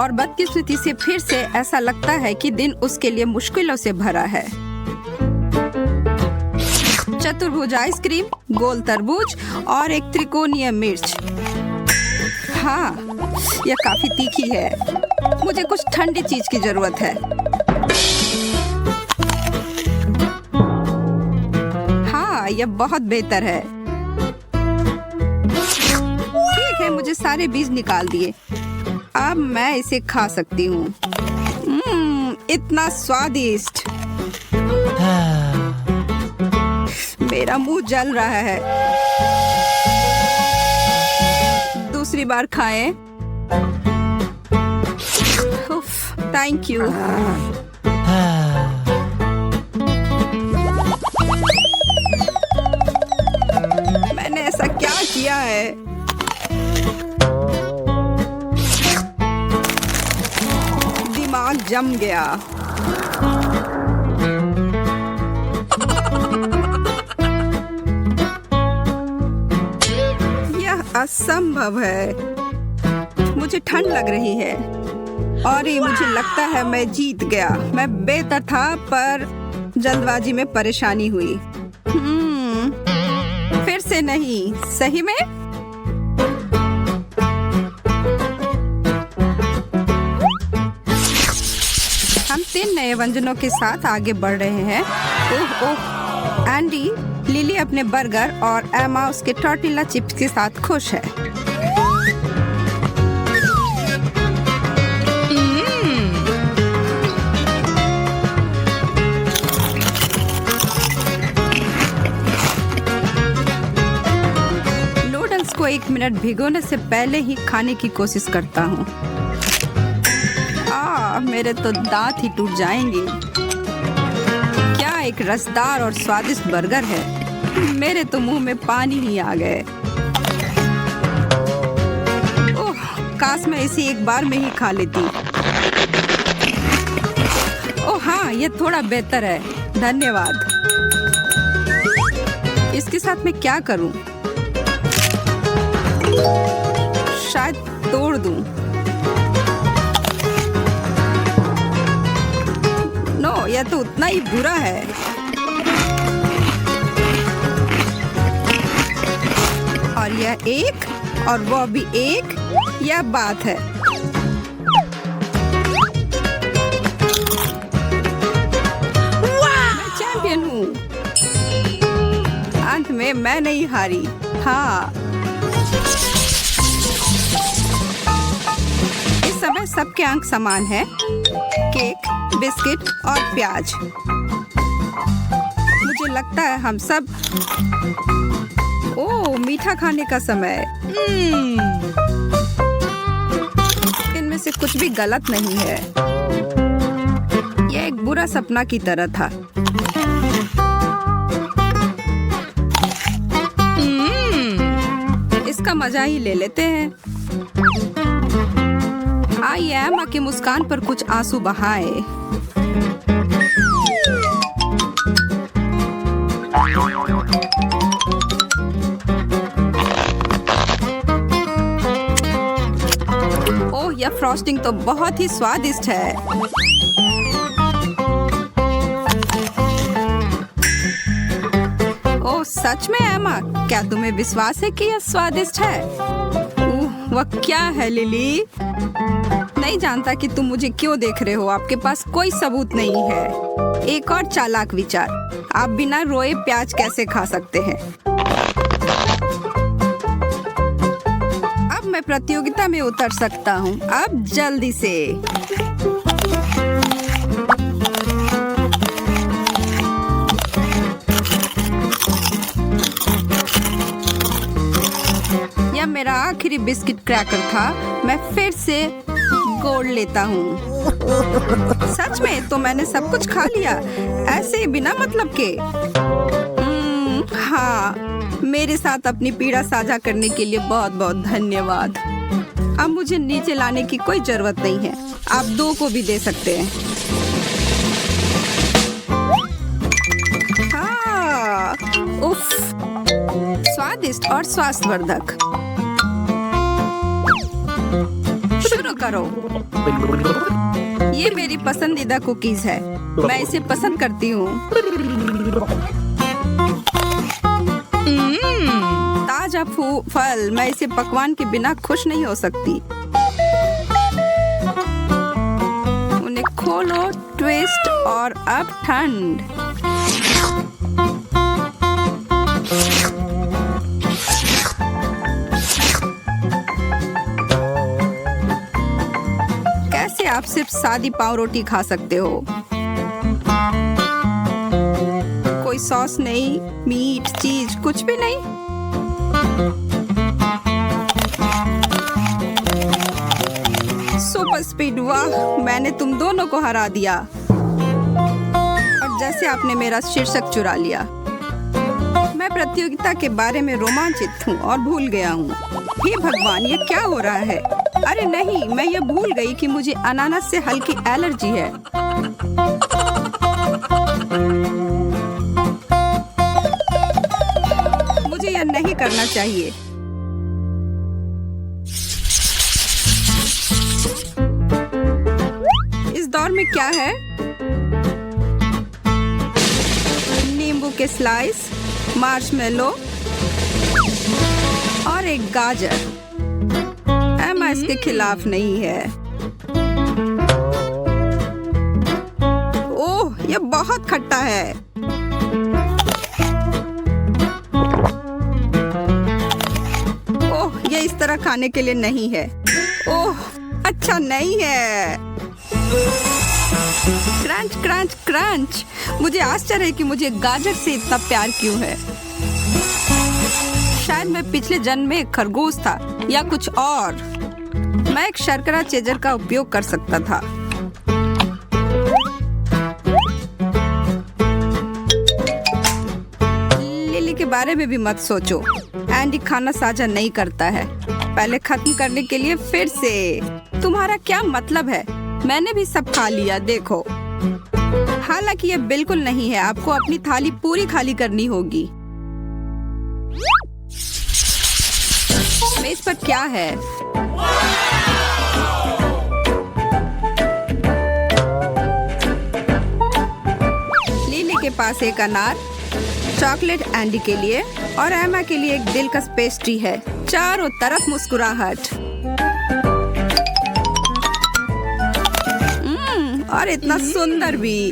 और बदकिस्मती से फिर से ऐसा लगता है कि दिन उसके लिए मुश्किलों से भरा है। चतुर्भुज आइसक्रीम, गोल तरबूज और एक त्रिकोणीय मिर्च। हाँ, यह काफी तीखी है। मुझे कुछ ठंडी चीज की जरूरत है। हाँ, यह बहुत बेहतर है। ठीक है, मुझे सारे बीज निकाल दिए। अब मैं इसे खा सकती हूँ। इतना स्वादिष्ट। मेरा मुंह जल रहा है। दूसरी बार खाएं। Thank you. मैंने ऐसा क्या किया है? दिमाग जम गया। असंभव है। मुझे ठंड लग रही है और ये मुझे लगता है मैं जीत गया। मैं बेहतर था पर जल्दबाजी में परेशानी हुई। फिर से नहीं। सही में? हम 3 नए व्यंजनों के साथ आगे बढ़ रहे हैं। ओह, एंडी, लिली अपने बर्गर और एमा उसके टॉर्टिला चिप्स के साथ खुश है। नूडल्स को 1 मिनट भिगोने से पहले ही खाने की कोशिश करता हूँ। मेरे तो दांत ही टूट जाएंगे। क्या एक रसदार और स्वादिष्ट बर्गर है। मेरे तो मुंह में पानी ही आ गए। ओह, काश मैं इसे एक बार में ही खा लेती। ओह हाँ, ये थोड़ा बेहतर है। धन्यवाद। इसके साथ मैं क्या करूं? शायद तोड़ दूं। नो, यह तो उतना ही बुरा है। और यह एक और वो भी एक, यह बात है। मैं चैंपियन हूँ। अंत में मैं नहीं हारी। हाँ, इस समय सबके अंक समान है। केक, बिस्किट और प्याज। मुझे लगता है हम सब। ओह, मीठा खाने का समय। इनमें से कुछ भी गलत नहीं है। यह एक बुरा सपना की तरह था। इसका मजा ही ले लेते हैं। आई एमा की मुस्कान पर कुछ आंसू बहाए। ओह, यह फ्रॉस्टिंग तो बहुत ही स्वादिष्ट है। ओह, सच में एमा, क्या तुम्हें विश्वास है कि यह स्वादिष्ट है? वह क्या है लिली? नहीं जानता कि तुम मुझे क्यों देख रहे हो। आपके पास कोई सबूत नहीं है। एक और चालाक विचार, आप बिना रोए प्याज कैसे खा सकते हैं? अब मैं प्रतियोगिता में उतर सकता हूँ। अब जल्दी से। यह मेरा आखिरी बिस्किट क्रैकर था। मैं फिर से गोल्ड लेता हूँ। सच में? तो मैंने सब कुछ खा लिया ऐसे ही बिना मतलब के। हाँ, मेरे साथ अपनी पीड़ा साझा करने के लिए बहुत बहुत धन्यवाद। अब मुझे नीचे लाने की कोई जरूरत नहीं है। आप 2 को भी दे सकते हैं। हाँ, उफ, स्वादिष्ट और स्वास्थ्यवर्धक। शुरू करो। ये मेरी पसंदीदा कुकीज है, मैं इसे पसंद करती हूँ। ताजा फल, मैं इसे पकवान के बिना खुश नहीं हो सकती। उन्हें खोलो, ट्विस्ट और अब ठंड। कैसे आप सिर्फ सादी पाव रोटी खा सकते हो? कोई सॉस नहीं, मीट, चीज कुछ भी नहीं। सुपर स्पीड, वाह, मैंने तुम दोनों को हरा दिया। और जैसे आपने मेरा शीर्षक चुरा लिया। मैं प्रतियोगिता के बारे में रोमांचित हूँ और भूल गया हूँ। हे भगवान, ये क्या हो रहा है? अरे नहीं, मैं ये भूल गई कि मुझे अनानास से हल्की एलर्जी है। मुझे यह नहीं करना चाहिए। इस दौर में क्या है? नींबू के स्लाइस, मार्शमेलो और एक गाजर। एमा इसके खिलाफ नहीं है। ओह, ये बहुत खट्टा है। ओह, ये इस तरह खाने के लिए नहीं है। ओह, अच्छा नहीं है। Crunch crunch crunch. मुझे आश्चर्य है कि मुझे गाजर से इतना प्यार क्यों है। शायद मैं पिछले जन्म में एक खरगोश था या कुछ और। मैं एक शर्करा चेजर का उपयोग कर सकता था। लिली के बारे में भी मत सोचो। एंडी खाना साझा नहीं करता है। पहले खत्म करने के लिए फिर से। तुम्हारा क्या मतलब है? मैंने भी सब खा लिया, देखो। हालांकि ये बिल्कुल नहीं है। आपको अपनी थाली पूरी खाली करनी होगी। मेज पर क्या है? लिली के पास एक अनार, चॉकलेट एंडी के लिए और एमा के लिए एक दिलकश पेस्ट्री है। चारों तरफ मुस्कुराहट। और इतना सुंदर भी।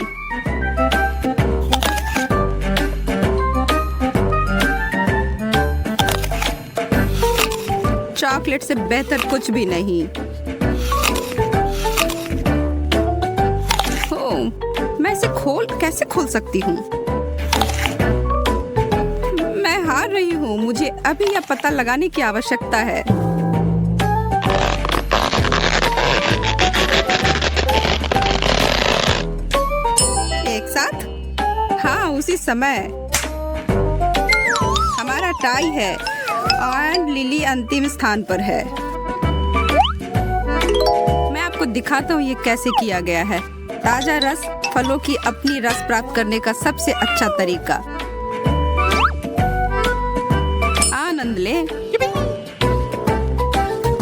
चॉकलेट से बेहतर कुछ भी नहीं। मैं इसे कैसे खोल सकती हूँ? मैं हार रही हूँ। मुझे अभी यह पता लगाने की आवश्यकता है। एक साथ? हाँ, उसी समय। हमारा टाई है और लिली अंतिम स्थान पर है। मैं आपको दिखाता हूँ ये कैसे किया गया है। ताजा रस फलों की अपनी रस प्राप्त करने का सबसे अच्छा तरीका। आनंद ले।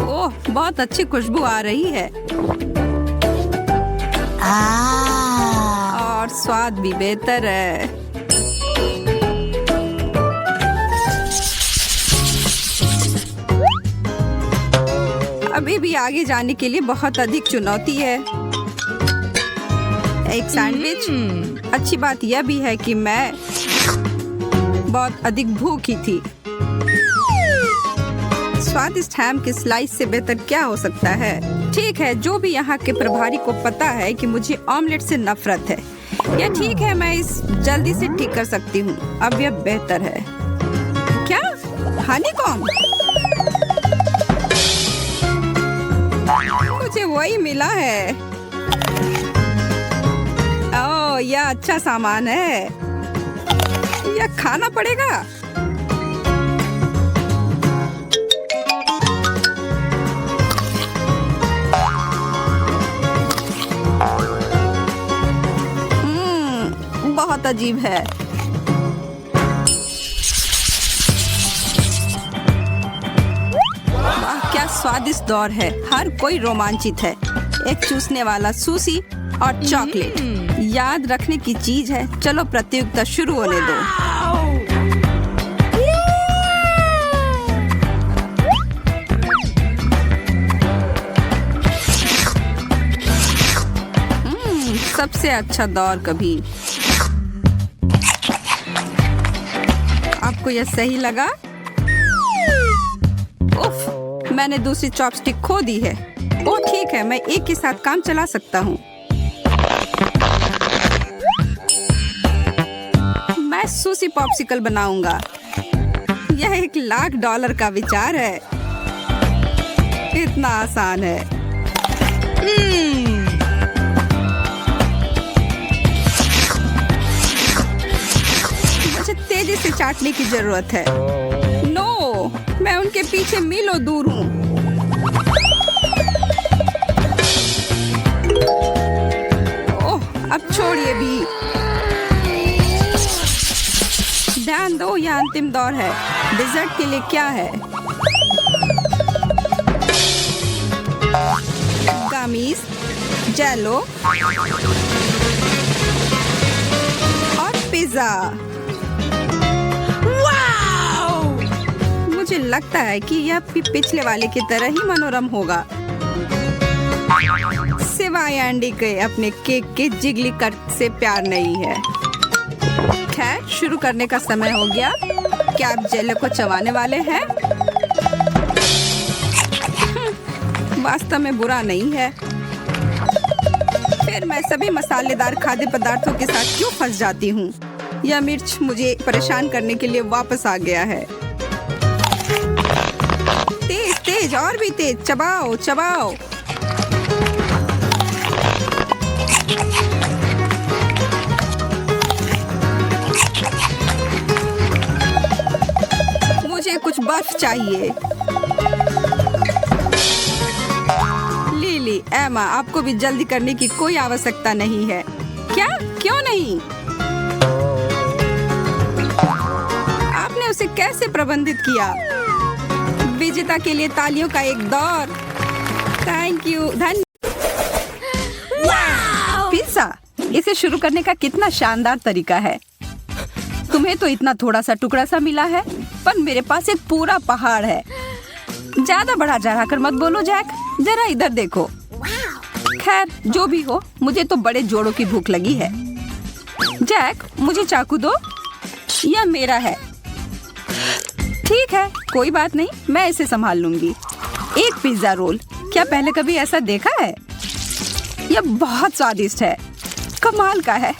ओह, बहुत अच्छी खुशबू आ रही है। और स्वाद भी बेहतर है। अभी भी आगे जाने के लिए बहुत अधिक चुनौती है। एक सैंडविच। अच्छी बात यह भी है कि मैं बहुत अधिक भूखी थी। स्वादिष्ट हैम के स्लाइस से बेहतर क्या हो सकता है? ठीक है, जो भी यहाँ के प्रभारी को पता है कि मुझे ऑमलेट से नफरत है। यह ठीक है, मैं इस जल्दी से ठीक कर सकती हूँ। अब यह बेहतर है। क्या? हनीकॉम्ब? मुझे वही मिला है। ओह, यह अच्छा सामान है। यह खाना पड़ेगा। बहुत अजीब है। वाह, क्या स्वादिष्ट दौर है। हर कोई रोमांचित है। एक चूसने वाला सूसी और चॉकलेट याद रखने की चीज है। चलो प्रतियोगिता शुरू होने दो। सबसे अच्छा दौर कभी। आपको यह सही लगा? उफ, मैंने दूसरी चॉपस्टिक खो दी है। ओह ठीक है, मैं एक के साथ काम चला सकता हूँ। मैं सूसी पॉप्सिकल बनाऊंगा। यह $1,00,000 का विचार है। इतना आसान है। मुझे तेजी से चाटने की जरूरत है। नो, मैं उनके पीछे मीलों दूर हूँ। ओह, अब छोड़िए भी। ध्यान दो, यह अंतिम दौर है। डिजर्ट के लिए क्या है? गमीज, जेलो और पिज्जा। मुझे लगता है कि यह पिछले वाले की तरह ही मनोरम होगा, सिवाय एंडी के अपने केक के जिगली कट से प्यार नहीं है। खैर, शुरू करने का समय हो गया। क्या आप जेलो को चबाने वाले हैं? वास्तव में बुरा नहीं है। फिर मैं सभी मसालेदार खाद्य पदार्थों के साथ क्यों फंस जाती हूँ? यह मिर्च मुझे परेशान करने के लिए वापस आ गया है। तेज तेज, और भी तेज। चबाओ चबाओ। मुझे कुछ बर्फ चाहिए। लिली, एमा, आपको भी जल्दी करने की कोई आवश्यकता नहीं है। क्या? क्यों नहीं? आपने उसे कैसे प्रबंधित किया? विजेता के लिए तालियों का एक दौर। Thank you. पिज्जा, इसे शुरू करने का कितना शानदार तरीका है। तुम्हें तो इतना थोड़ा सा टुकड़ा सा मिला है, पर मेरे पास एक पूरा पहाड़ है। ज्यादा बढ़ा चढ़ाकर मत बोलो जैक, जरा इधर देखो। खैर, जो भी हो, मुझे तो बड़े जोड़ों की भूख लगी है। जैक, मुझे चाकू दो। यह मेरा है। ठीक है, कोई बात नहीं, मैं इसे संभाल लूंगी। एक पिज्जा रोल, क्या पहले कभी ऐसा देखा है? यह बहुत स्वादिष्ट है, कमाल का है।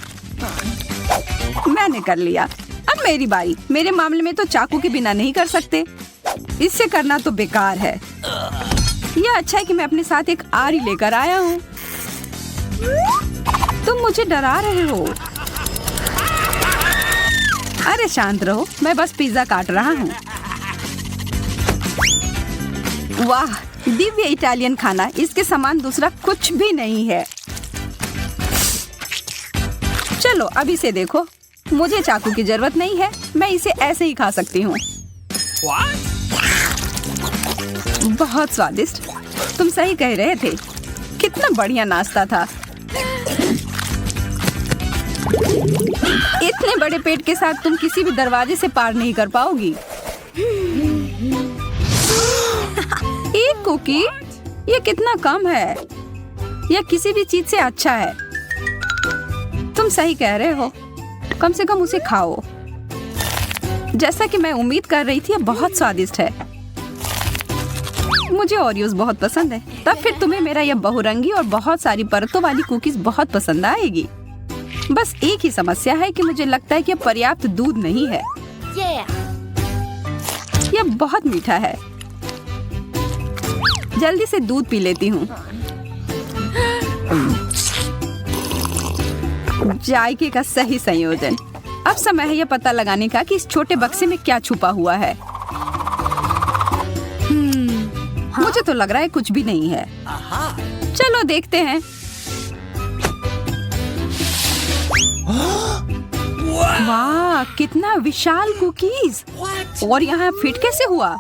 मैंने कर लिया। अब मेरी बारी। मेरे मामले में तो चाकू के बिना नहीं कर सकते। इससे करना तो बेकार है। यह अच्छा है कि मैं अपने साथ एक आरी लेकर आया हूँ। तुम मुझे डरा रहे हो। अरे शांत रहो, मैं बस पिज्जा काट रहा हूँ। वाह, दिव्य इटालियन खाना। इसके समान दूसरा कुछ भी नहीं है। चलो अब इसे देखो। मुझे चाकू की जरूरत नहीं है, मैं इसे ऐसे ही खा सकती हूँ। बहुत स्वादिष्ट। तुम सही कह रहे थे। कितना बढ़िया नाश्ता था। इतने बड़े पेट के साथ तुम किसी भी दरवाजे से पार नहीं कर पाओगी। एक कुकी? ये कितना कम है। यह किसी भी चीज से अच्छा है। तुम सही कह रहे हो, कम से कम उसे खाओ। जैसा कि मैं उम्मीद कर रही थी, यह बहुत स्वादिष्ट है। मुझे ओरियोज बहुत पसंद है। तब फिर तुम्हें मेरा यह बहुरंगी और बहुत सारी परतों वाली कुकीज बहुत पसंद आएगी। बस एक ही समस्या है कि मुझे लगता है कि पर्याप्त दूध नहीं है। यह बहुत मीठा है। जल्दी से दूध पी लेती हूँ। जायके का सही संयोजन। अब समय है यह पता लगाने का कि इस छोटे बक्से में क्या छुपा हुआ है। मुझे तो लग रहा है कुछ भी नहीं है। चलो देखते हैं। वाह, कितना विशाल कुकीज। और यहाँ फिट कैसे हुआ?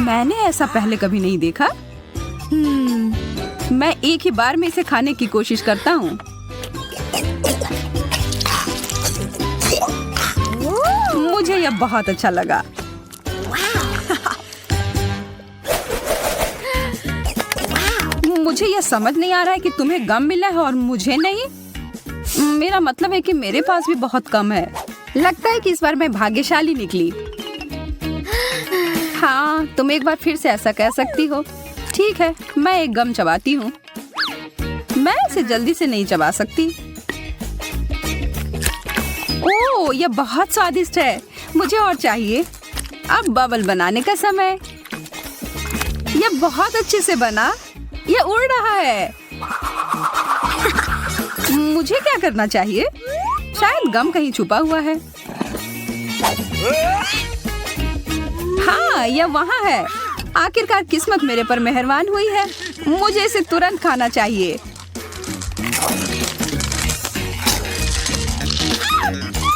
मैंने ऐसा पहले कभी नहीं देखा। मैं एक ही बार में इसे खाने की कोशिश करता हूँ। मुझे यह बहुत अच्छा लगा। मुझे यह समझ नहीं आ रहा है कि तुम्हें गम मिला है और मुझे नहीं। मेरा मतलब है कि मेरे पास भी बहुत कम है। लगता है कि इस बार मैं भाग्यशाली निकली। हाँ, तुम एक बार फिर से ऐसा कह सकती हो। ठीक है, मैं एक गम चबाती हूँ। मैं इसे जल्दी से नहीं चबा सकती। ओह, यह बहुत स्वादिष्ट है। मुझे और चाहिए। अब बबल बनाने का समय। यह बहुत अच्छे से बना। यह उड़ रहा है। मुझे क्या करना चाहिए? शायद गम कहीं छुपा हुआ है। हाँ, यह वहाँ है। आखिरकार किस्मत मेरे पर मेहरबान हुई है। मुझे इसे तुरंत खाना चाहिए।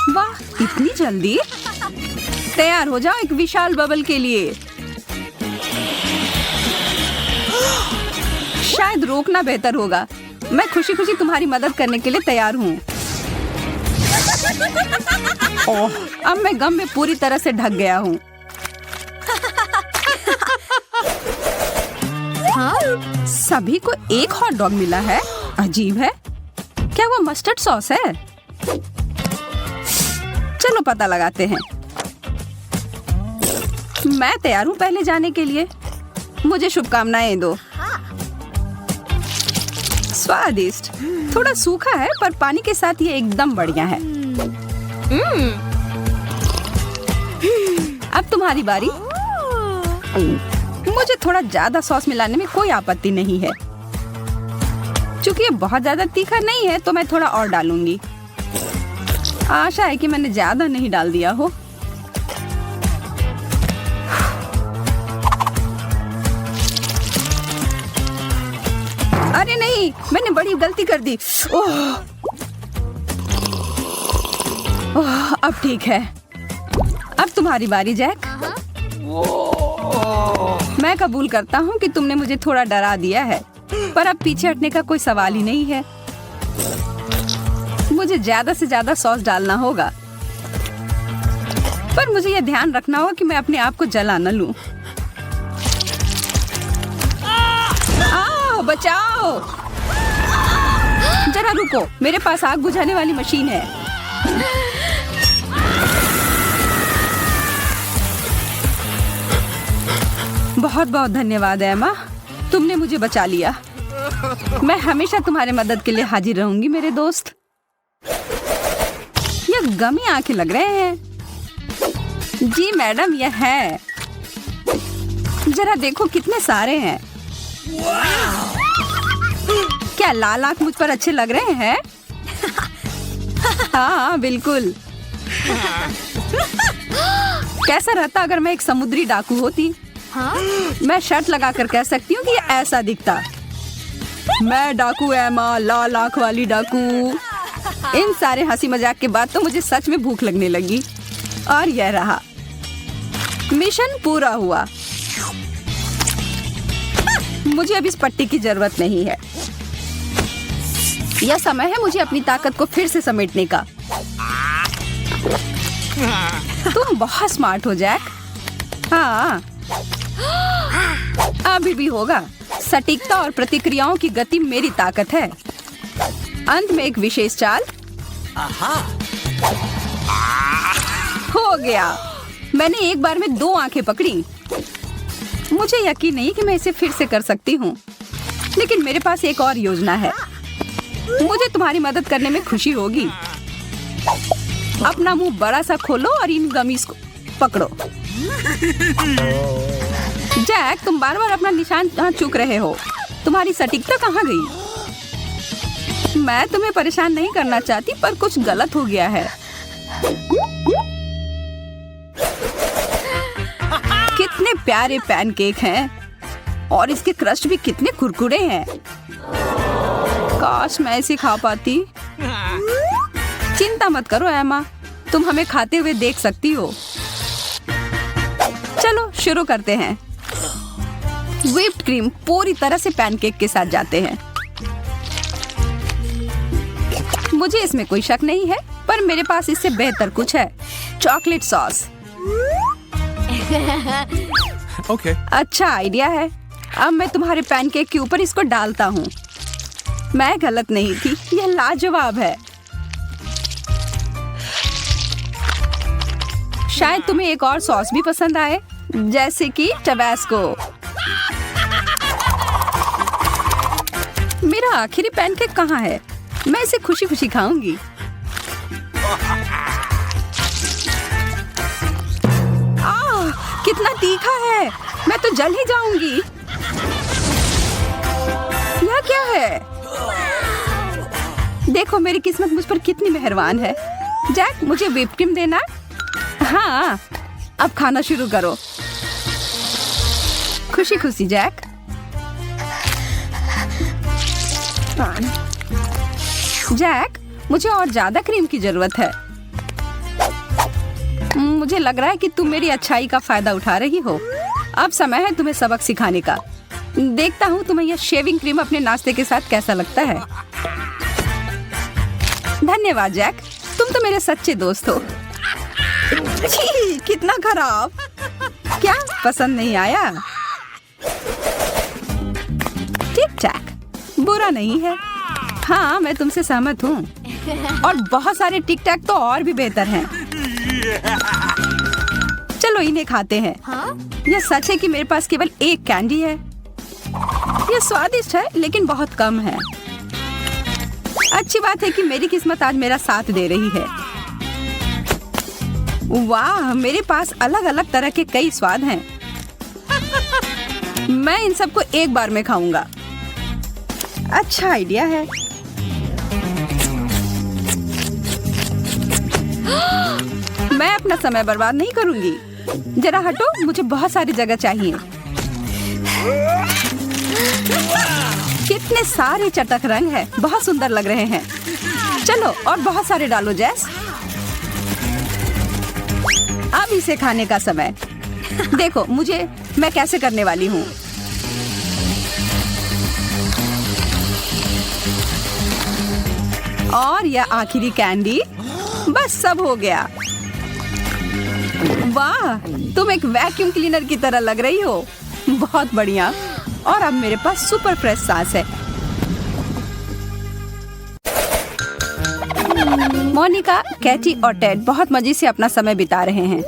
वाह, इतनी जल्दी? तैयार हो जाओ एक विशाल बबल के लिए। शायद रोकना बेहतर होगा। मैं खुशी खुशी तुम्हारी मदद करने के लिए तैयार हूँ। ओह, अब मैं गम में पूरी तरह से ढक गया हूँ। सभी को एक हॉट डॉग मिला है। अजीब है। क्या वो मस्टर्ड सॉस है? चलो पता लगाते हैं। मैं तैयार हूँ पहले जाने के लिए। मुझे शुभकामनाएं दो। स्वादिष्ट। थोड़ा सूखा है पर पानी के साथ ये एकदम बढ़िया है। अब तुम्हारी बारी। मुझे थोड़ा ज्यादा सॉस मिलाने में कोई आपत्ति नहीं है। क्योंकि ये बहुत ज्यादा तीखा नहीं है तो मैं थोड़ा और डालूंगी। आशा है कि मैंने ज्यादा नहीं डाल दिया हो। अरे नहीं, मैंने बड़ी गलती कर दी। ओह, अब ठीक है। अब तुम्हारी बारी जैक। मैं कबूल करता हूँ कि तुमने मुझे थोड़ा डरा दिया है, पर अब पीछे हटने का कोई सवाल ही नहीं है। मुझे ज्यादा से ज्यादा सॉस डालना होगा, पर मुझे यह ध्यान रखना होगा कि मैं अपने आप को जला न लूं। आओ, बचाओ। जरा रुको, मेरे पास आग बुझाने वाली मशीन है। बहुत बहुत धन्यवाद एमा, तुमने मुझे बचा लिया। मैं हमेशा तुम्हारे मदद के लिए हाजिर रहूंगी मेरे दोस्त। ये गमी आंखें लग रहे हैं। जी मैडम, यह है। जरा देखो कितने सारे हैं। क्या लाल आंख मुझ पर अच्छे लग रहे हैं? हाँ बिल्कुल। कैसा रहता अगर मैं एक समुद्री डाकू होती? मैं शर्त लगा कर कह सकती हूँ कि ये ऐसा दिखता। मैं डाकू एमा, लाल आंख वाली डाकू। इन सारे हंसी मजाक के बाद तो मुझे सच में भूख लगने लगी। और यह रहा, मिशन पूरा हुआ। मुझे अब इस पट्टी की जरूरत नहीं है। यह समय है मुझे अपनी ताकत को फिर से समेटने का। तुम बहुत स्मार्ट हो जैक। हाँ, अभी भी होगा। सटीकता और प्रतिक्रियाओं की गति मेरी ताकत है। अंत में एक विशेष चाल। हो गया। मैंने एक बार में 2 आंखें पकड़ी। मुझे यकीन नहीं कि मैं इसे फिर से कर सकती हूँ, लेकिन मेरे पास एक और योजना है। मुझे तुम्हारी मदद करने में खुशी होगी। अपना मुंह बड़ा सा खोलो और इन गमीज को पकड़ो। जैक, तुम बार बार अपना निशान चूक रहे हो। तुम्हारी सटीकता कहाँ गई? मैं तुम्हें परेशान नहीं करना चाहती, पर कुछ गलत हो गया है। कितने प्यारे पैनकेक हैं और इसके क्रस्ट भी कितने कुरकुरे हैं। काश मैं इसे खा पाती। चिंता मत करो एमा, तुम हमें खाते हुए देख सकती हो। चलो शुरू करते हैं। व्हिप्ड क्रीम पूरी तरह से पैनकेक के साथ जाते हैं। मुझे इसमें कोई शक नहीं है, पर मेरे पास इससे बेहतर कुछ है, चॉकलेट सॉस। Okay. अच्छा आइडिया है। अब मैं तुम्हारे पैनकेक के ऊपर इसको डालता हूँ। मैं गलत नहीं थी, यह लाजवाब है। शायद तुम्हें एक और सॉस भी पसंद आए, जैसे कि टबैस्को। मेरा आखिरी पैनकेक कहाँ है? मैं इसे खुशी खुशी खाऊंगी। कितना तीखा है, मैं तो जल ही जाऊंगी। यह क्या है? देखो मेरी किस्मत मुझ पर कितनी मेहरबान है। जैक, मुझे व्हिप क्रीम देना। हाँ, अब खाना शुरू करो। खुशी खुशी जैक। जैक, मुझे और ज्यादा क्रीम की जरूरत है। मुझे लग रहा है कि तुम मेरी अच्छाई का फायदा उठा रही हो। अब समय है तुम्हें सबक सिखाने का। देखता हूँ तुम्हें यह शेविंग क्रीम अपने नाश्ते के साथ कैसा लगता है। धन्यवाद जैक, तुम तो मेरे सच्चे दोस्त हो। छी, कितना खराब। क्या पसंद नहीं आया? ठीक ठाक, बुरा नहीं है। हाँ, मैं तुमसे सहमत हूँ। और बहुत सारे टिक टैक तो और भी बेहतर हैं। चलो इन्हें खाते हैं। यह सच है कि मेरे पास केवल एक कैंडी है। यह स्वादिष्ट है लेकिन बहुत कम है। अच्छी बात है कि मेरी किस्मत आज मेरा साथ दे रही है। वाह, मेरे पास अलग अलग तरह के कई स्वाद हैं। मैं इन सबको एक बार में खाऊंगा। अच्छा आइडिया है। मैं अपना समय बर्बाद नहीं करूंगी। जरा हटो, मुझे बहुत सारी जगह चाहिए। कितने सारे चटक रंग हैं, बहुत सुंदर लग रहे हैं। चलो और बहुत सारे डालो जैस। अब इसे खाने का समय। देखो मैं कैसे करने वाली हूँ। और यह आखिरी कैंडी, बस सब हो गया। वाह, तुम एक वैक्यूम क्लीनर की तरह लग रही हो। बहुत बढ़िया। और अब मेरे पास सुपर फ्रेश सांस है। मोनिका, कैटी और टेड बहुत मजे से अपना समय बिता रहे हैं।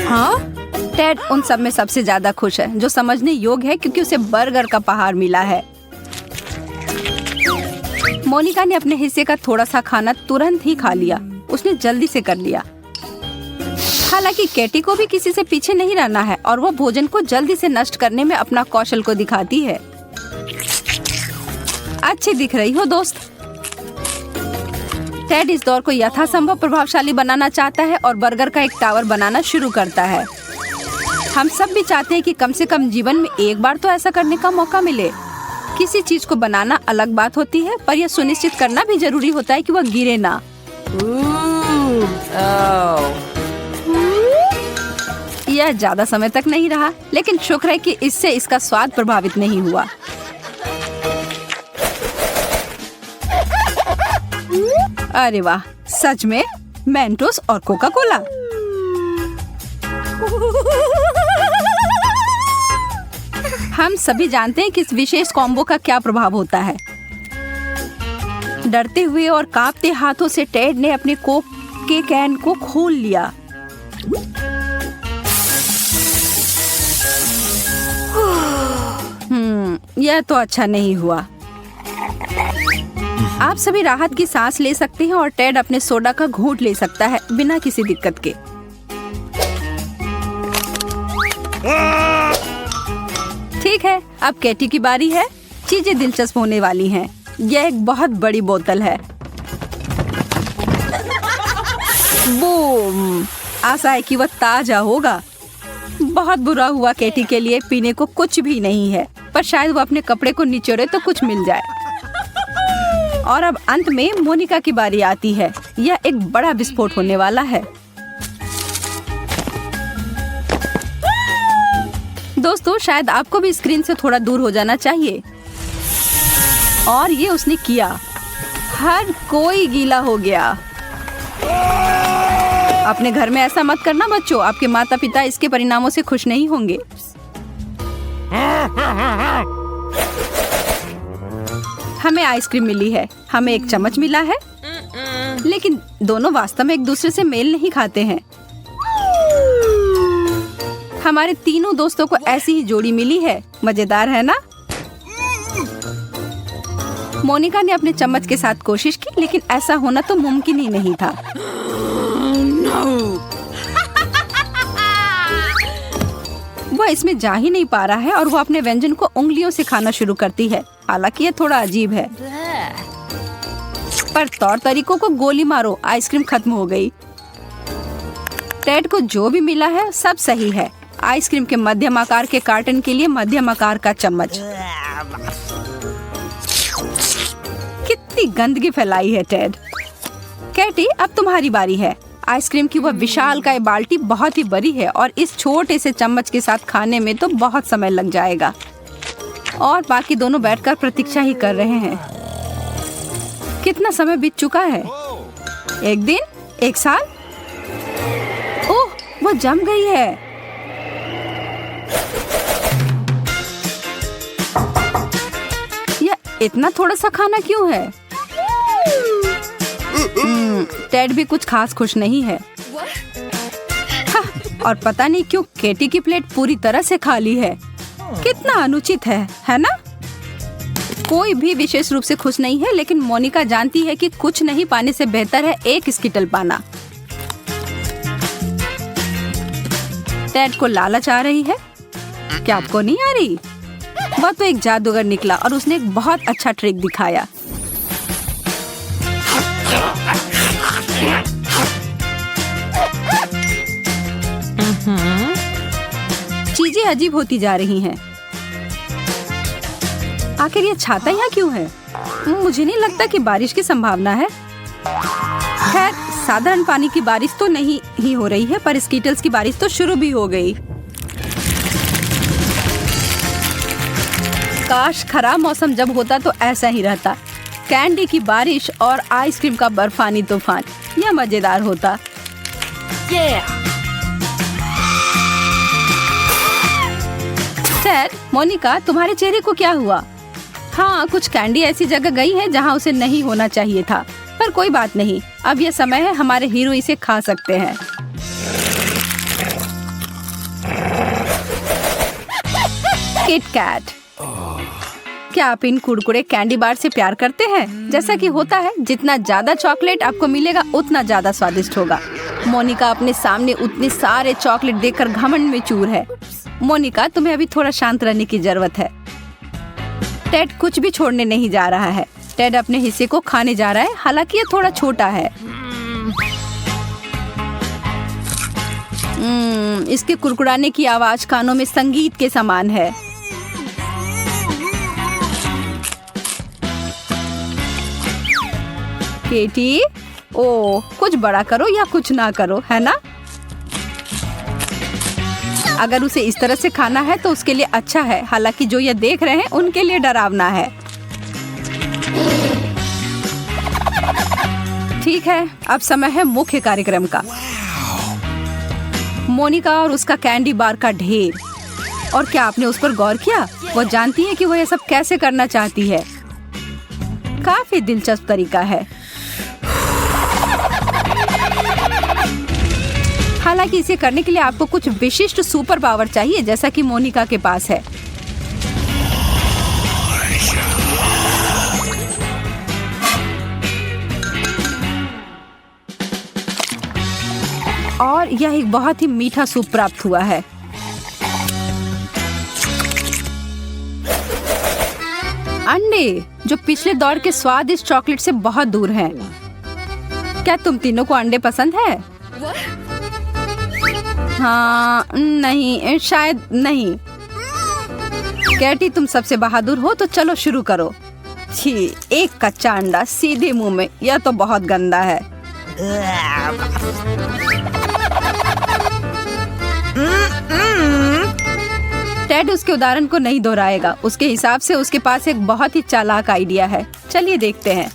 हाँ, टेड उन सब में सबसे ज्यादा खुश है, जो समझने योग्य है क्योंकि उसे बर्गर का पहाड़ मिला है। मोनिका ने अपने हिस्से का थोड़ा सा खाना तुरंत ही खा लिया। उसने जल्दी से कर लिया। हालांकि कैटी को भी किसी से पीछे नहीं रहना है और वह भोजन को जल्दी से नष्ट करने में अपना कौशल को दिखाती है। अच्छी दिख रही हो दोस्त। टेड इस दौर को यथासंभव प्रभावशाली बनाना चाहता है और बर्गर का एक टावर बनाना शुरू करता है। हम सब भी चाहते हैं कि कम से कम जीवन में एक बार तो ऐसा करने का मौका मिले। किसी चीज को बनाना अलग बात होती है, पर यह सुनिश्चित करना भी जरूरी होता है कि वह गिरे ना। यह ज्यादा समय तक नहीं रहा, लेकिन शुक्र है कि इससे इसका स्वाद प्रभावित नहीं हुआ। अरे वाह, सच में मेंटोस और कोका कोला। हम सभी जानते हैं कि इस विशेष कॉम्बो का क्या प्रभाव होता है। डरते हुए और कांपते हाथों से टेड ने अपने कोक के कैन को खोल लिया। यह तो अच्छा नहीं हुआ। आप सभी राहत की सांस ले सकते हैं और टेड अपने सोडा का घूंट ले सकता है बिना किसी दिक्कत के। ठीक है, अब कैटी की बारी है। चीजें दिलचस्प होने वाली हैं। यह एक बहुत बड़ी बोतल है। बूम! आशा है कि वह ताजा होगा। बहुत बुरा हुआ कैटी के लिए पीने को कुछ भी नहीं है, पर शायद वो अपने कपड़े को निचोड़े तो कुछ मिल जाए। और अब अंत में मोनिका की बारी आती है। यह एक बड़ा विस्फोट होने वाला है। दोस्तों, शायद आपको भी स्क्रीन से थोड़ा दूर हो जाना चाहिए। और ये उसने किया। हर कोई गीला हो गया। अपने घर में ऐसा मत करना बच्चों, आपके माता पिता इसके परिणामों से खुश नहीं होंगे। हमें आइसक्रीम मिली है, हमें एक चम्मच मिला है, लेकिन दोनों वास्तव में एक दूसरे से मेल नहीं खाते हैं। हमारे तीनों दोस्तों को ऐसी ही जोड़ी मिली है। मजेदार है ना? मोनिका ने अपने चम्मच के साथ कोशिश की, लेकिन ऐसा होना तो मुमकिन ही नहीं था। वह इसमें जा ही नहीं पा रहा है और वो अपने व्यंजन को उंगलियों से खाना शुरू करती है। हालांकि यह थोड़ा अजीब है, पर तौर तरीकों को गोली मारो, आइसक्रीम खत्म हो गई। टेड को जो भी मिला है सब सही है। आइसक्रीम के मध्यम आकार के कार्टन के लिए मध्यम आकार का चम्मच। कितनी गंदगी फैलाई है टेड। कैटी, अब तुम्हारी बारी है। आइसक्रीम की वह विशालकाय बाल्टी बहुत ही बड़ी है और इस छोटे से चम्मच के साथ खाने में तो बहुत समय लग जाएगा। और बाकी दोनों बैठकर प्रतीक्षा ही कर रहे हैं। कितना समय बीत चुका है? एक दिन? एक साल? ओह, वो जम गई है। यह इतना थोड़ा सा खाना क्यों है? टेड भी कुछ खास खुश नहीं है। हाँ, और पता नहीं क्यों केटी की प्लेट पूरी तरह से खाली है। कितना अनुचित है ना? कोई भी विशेष रूप से खुश नहीं है, लेकिन मोनिका जानती है कि कुछ नहीं पाने से बेहतर है एक स्किटल पाना। टेड को लालच आ रही है। क्या आपको नहीं आ रही? वह तो एक जादूगर निकला और उसने एक बहुत अच्छा ट्रिक दिखाया। चीजें अजीब होती जा रही हैं। आखिर ये छाता यहाँ क्यों है? मुझे नहीं लगता कि बारिश की संभावना है। खैर, साधारण पानी की बारिश तो नहीं ही हो रही है, पर स्कीटल्स की बारिश तो शुरू भी हो गई। काश खराब मौसम जब होता तो ऐसा ही रहता। कैंडी की बारिश और आइसक्रीम का बर्फानी तूफान, यह मजेदार होता। टेड, मोनिका, तुम्हारे चेहरे को क्या हुआ? हाँ, कुछ कैंडी ऐसी जगह गई है जहाँ उसे नहीं होना चाहिए था, पर कोई बात नहीं। अब यह समय है, हमारे हीरो इसे खा सकते हैं। KitKat. क्या आप इन कुरकुरे कैंडी बार से प्यार करते हैं? जैसा कि होता है, जितना ज्यादा चॉकलेट आपको मिलेगा उतना ज्यादा स्वादिष्ट होगा। मोनिका अपने सामने उतने सारे चॉकलेट देखकर घमंड में चूर है। मोनिका, तुम्हें अभी थोड़ा शांत रहने की जरूरत है। टेड कुछ भी छोड़ने नहीं जा रहा है। टेड अपने हिस्से को खाने जा रहा है, हालांकि ये थोड़ा छोटा है। इसके कुरकुराने की आवाज कानों में संगीत के समान है। केटी, ओ, कुछ बड़ा करो या कुछ ना करो, है ना? अगर उसे इस तरह से खाना है तो उसके लिए अच्छा है, हालांकि जो ये देख रहे हैं उनके लिए डरावना है। ठीक है, अब समय है मुख्य कार्यक्रम का। मोनिका और उसका कैंडी बार का ढेर। और क्या आपने उस पर गौर किया? वो जानती है कि वो ये सब कैसे करना चाहती है। काफी दिलचस्प तरीका है। हालांकि इसे करने के लिए आपको कुछ विशिष्ट सुपर पावर चाहिए, जैसा कि मोनिका के पास है। और यह एक बहुत ही मीठा सूप प्राप्त हुआ है। अंडे, जो पिछले दौर के स्वादिष्ट चॉकलेट से बहुत दूर हैं। क्या तुम तीनों को अंडे पसंद है? हाँ, नहीं, शायद नहीं। कैटी, तुम सबसे बहादुर हो, तो चलो शुरू करो। छी, एक कच्चा अंडा सीधे मुंह में, यह तो बहुत गंदा है। टेड उसके उदाहरण को नहीं दोहराएगा। उसके हिसाब से उसके पास एक बहुत ही चालाक आइडिया है। चलिए देखते हैं।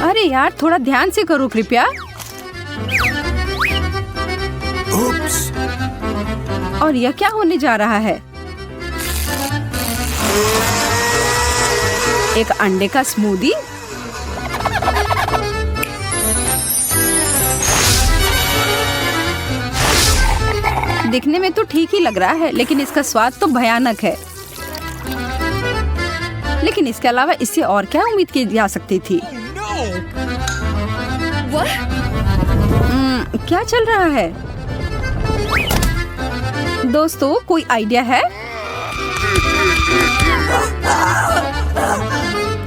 अरे यार, थोड़ा ध्यान से करो कृपया। और यह क्या होने जा रहा है? एक अंडे का स्मूदी? दिखने में तो ठीक ही लग रहा है, लेकिन इसका स्वाद तो भयानक है। लेकिन इसके अलावा इससे और क्या उम्मीद की जा सकती थी? क्या चल रहा है? दोस्तों, कोई आइडिया है?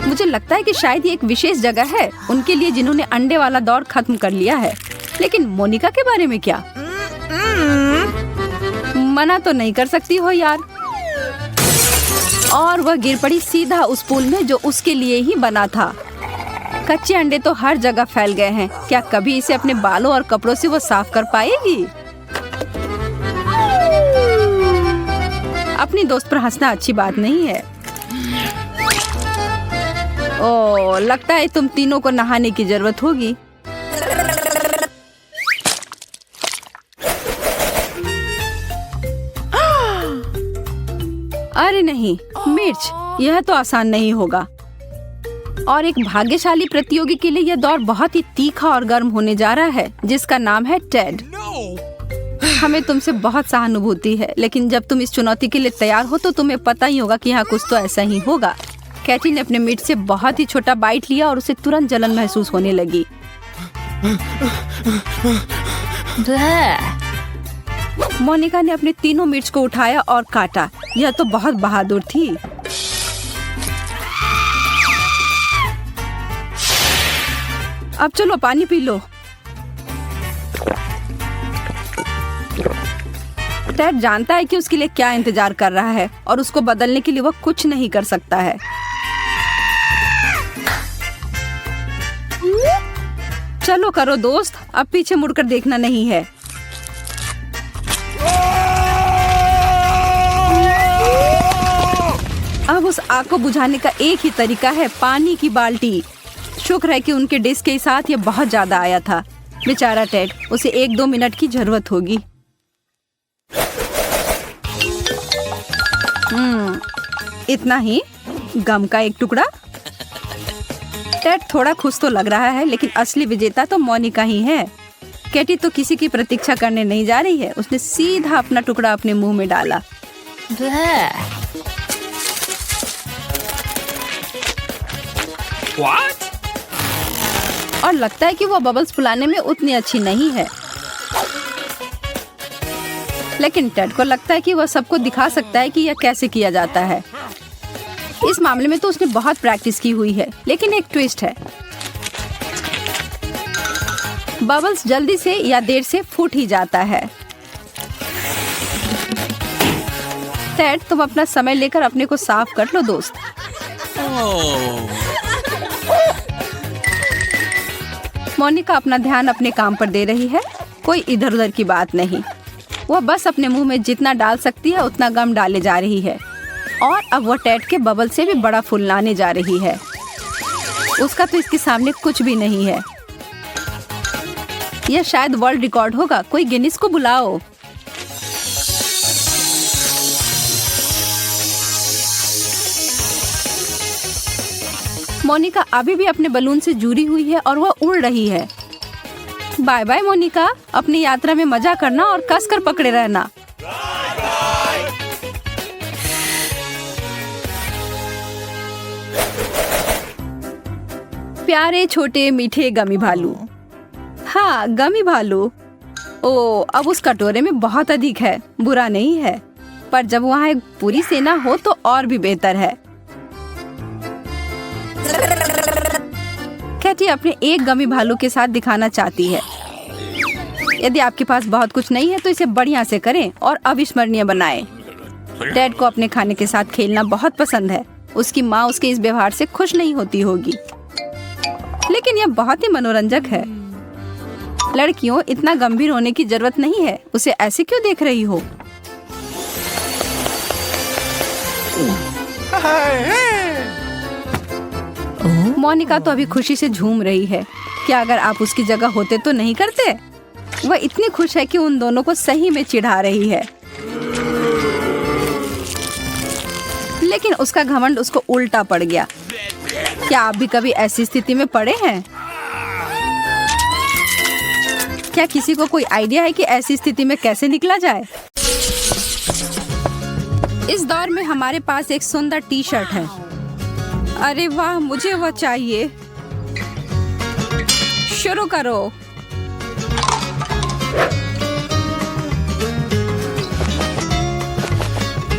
मुझे लगता है कि शायद ये एक विशेष जगह है उनके लिए जिन्होंने अंडे वाला दौर खत्म कर लिया है। लेकिन मोनिका के बारे में क्या? मना तो नहीं कर सकती हो यार। और वह गिर पड़ी सीधा उस पूल में जो उसके लिए ही बना था। कच्चे अंडे तो हर जगह फैल गए हैं। क्या कभी इसे अपने बालों और कपड़ों से वो साफ कर पाएगी? अपनी दोस्त पर हंसना अच्छी बात नहीं है। ओह, लगता है तुम तीनों को नहाने की जरूरत होगी। अरे नहीं, मिर्च, यह तो आसान नहीं होगा। और एक भाग्यशाली प्रतियोगी के लिए यह दौर बहुत ही तीखा और गर्म होने जा रहा है, जिसका नाम है टेड। हमें तुमसे बहुत सहानुभूति है, लेकिन जब तुम इस चुनौती के लिए तैयार हो तो तुम्हें पता ही होगा कि यहाँ कुछ तो ऐसा ही होगा। कैटी ने अपने मीट से बहुत ही छोटा बाइट लिया और उसे तुरंत जलन महसूस होने लगी। मोनिका ने अपने तीनों मिर्च को उठाया और काटा। यह तो बहुत बहादुर थी। अब चलो पानी पी लो। टेड जानता है कि उसके लिए क्या इंतजार कर रहा है और उसको बदलने के लिए वह कुछ नहीं कर सकता है। चलो करो दोस्त, अब पीछे मुड़कर देखना नहीं है। अब उस आग को बुझाने का एक ही तरीका है, पानी की बाल्टी। शुक्र है कि उनके डिश के साथ ये बहुत ज्यादा आया था। बेचारा टेड, उसे 1-2 मिनट की जरूरत होगी। इतना ही? गम का एक टुकड़ा? टेड थोड़ा खुश तो लग रहा है, लेकिन असली विजेता तो मोनिका ही है। कैटी तो किसी की प्रतीक्षा करने नहीं जा रही है। उसने सीधा अपना टुकड़ा अपने मुंह में डाला। What? और लगता है कि वो बबल्स फुलाने में उतनी अच्छी नहीं है। लेकिन टेड को लगता है कि वह सबको दिखा सकता है कि यह कैसे किया जाता है। इस मामले में तो उसने बहुत प्रैक्टिस की हुई है, लेकिन एक ट्विस्ट है। बबल्स जल्दी से या देर से फूट ही जाता है। टेड, तुम अपना समय लेकर अपने को साफ कर लो दोस्त। मोनिका अपना ध्यान अपने काम पर दे रही है, कोई इधर उधर की बात नहीं। वह बस अपने मुंह में जितना डाल सकती है उतना गम डाले जा रही है। और अब वह टेड के बबल से भी बड़ा फूल लाने जा रही है। उसका तो इसके सामने कुछ भी नहीं है। यह शायद वर्ल्ड रिकॉर्ड होगा। कोई गिनीज को बुलाओ। मोनिका अभी भी अपने बलून से जुड़ी हुई है और वह उड़ रही है। बाय बाय मोनिका, अपनी यात्रा में मजा करना और कसकर पकड़े रहना। प्यारे छोटे मीठे गमी भालू। हाँ, गमी भालू। ओ, अब उस कटोरे में बहुत अधिक है। बुरा नहीं है, पर जब वहाँ एक पूरी सेना हो तो और भी बेहतर है। कैटी अपने एक गमी भालू के साथ दिखाना चाहती है। यदि आपके पास बहुत कुछ नहीं है तो इसे बढ़िया से करें और अविस्मरणीय बनाएं। टेड को अपने खाने के साथ खेलना बहुत पसंद है। उसकी माँ उसके इस व्यवहार से खुश नहीं होती होगी, लेकिन यह बहुत ही मनोरंजक है। लड़कियों, इतना गंभीर होने की जरूरत नहीं है। उसे ऐसे क्यों देख रही हो? मोनिका तो अभी खुशी से झूम रही है। क्या अगर आप उसकी जगह होते तो नहीं करते? वह इतनी खुश है कि उन दोनों को सही में चिढ़ा रही है। लेकिन उसका घमंड उसको उल्टा पड़ गया। क्या आप भी कभी ऐसी स्थिति में पड़े हैं? क्या किसी को कोई आइडिया है कि ऐसी स्थिति में कैसे निकला जाए? इस दौर में हमारे पास एक सुंदर टी शर्ट है। अरे वाह, मुझे वह चाहिए। शुरू करो।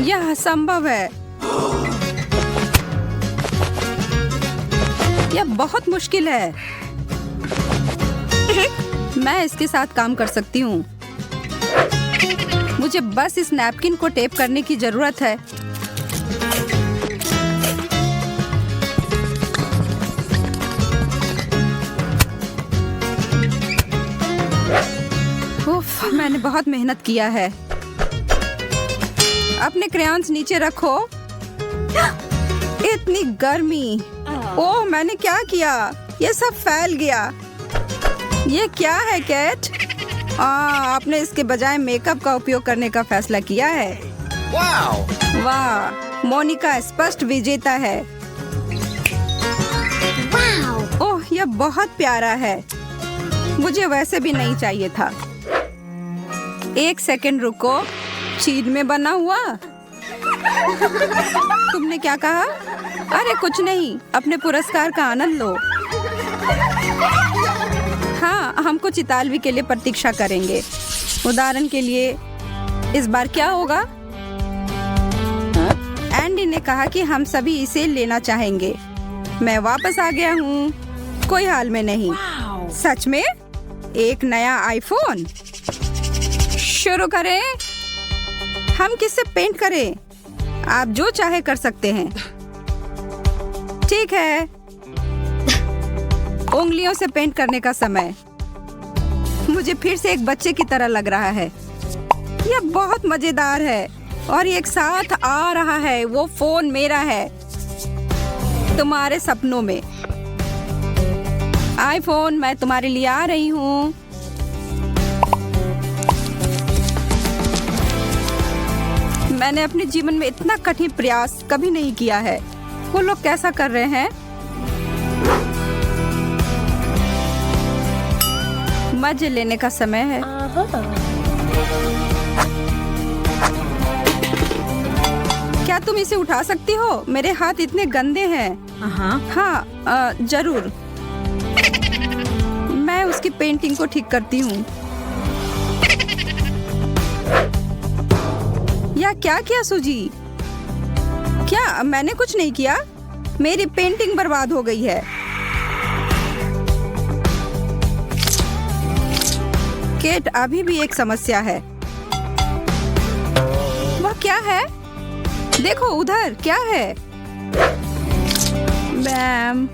यह संभव है। यह बहुत मुश्किल है। मैं इसके साथ काम कर सकती हूँ। मुझे बस इस नैपकिन को टेप करने की जरूरत है। उफ, मैंने बहुत मेहनत किया है। अपने क्रेयॉन्स नीचे रखो। इतनी गर्मी। ओह, मैंने क्या किया? ये सब फैल गया। ये क्या है कैट? आपने इसके बजाय मेकअप का उपयोग करने का फैसला किया है। वाह, मोनिका स्पष्ट विजेता है। ओह, यह बहुत प्यारा है। मुझे वैसे भी नहीं चाहिए था। एक सेकंड रुको। चीन में बना हुआ? तुमने क्या कहा? अरे कुछ नहीं, अपने पुरस्कार का आनंद लो। हाँ, हम कुछ इतालवी के लिए प्रतीक्षा करेंगे। उदाहरण के लिए, इस बार क्या होगा? एंडी ने कहा कि हम सभी इसे लेना चाहेंगे। मैं वापस आ गया हूँ। कोई हाल में नहीं। सच में? एक नया आईफोन? शुरू करें। हम किससे पेंट करें? आप जो चाहे कर सकते हैं। ठीक है, उंगलियों से पेंट करने का समय। मुझे फिर से एक बच्चे की तरह लग रहा है। यह बहुत मजेदार है और एक साथ आ रहा है। वो फोन मेरा है। तुम्हारे सपनों में। आईफोन, मैं तुम्हारे लिए आ रही हूँ। मैंने अपने जीवन में इतना कठिन प्रयास कभी नहीं किया है। वो लोग कैसा कर रहे हैं? मजे लेने का समय है। क्या तुम इसे उठा सकती हो? मेरे हाथ इतने गंदे हैं। हाँ, जरूर। मैं उसकी पेंटिंग को ठीक करती हूँ। या क्या किया सूजी? क्या मैंने कुछ नहीं किया? मेरी पेंटिंग बर्बाद हो गई है। केट, अभी भी एक समस्या है। वह क्या है? देखो उधर क्या है? मैम,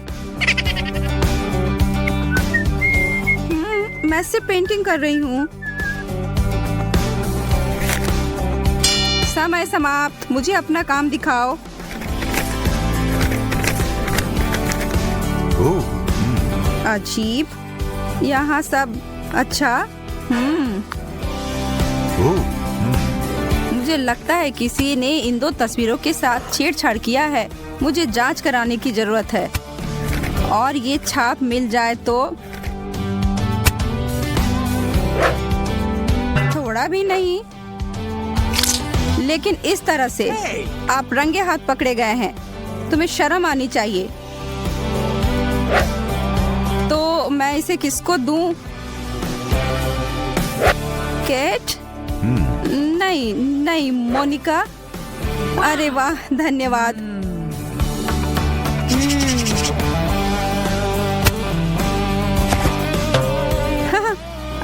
मैं सिर्फ पेंटिंग कर रही हूँ। समय समाप्त। मुझे अपना काम दिखाओ। अजीब। यहाँ सब अच्छा। मुझे लगता है किसी ने इन दो तस्वीरों के साथ छेड़छाड़ किया है। मुझे जांच कराने की जरूरत है। और ये छाप मिल जाए तो। थोड़ा भी नहीं। लेकिन इस तरह से आप रंगे हाथ पकड़े गए हैं। तुम्हें शर्म आनी चाहिए। तो मैं इसे किसको दूं? केट? नहीं नहीं, मोनिका। अरे वाह, धन्यवाद।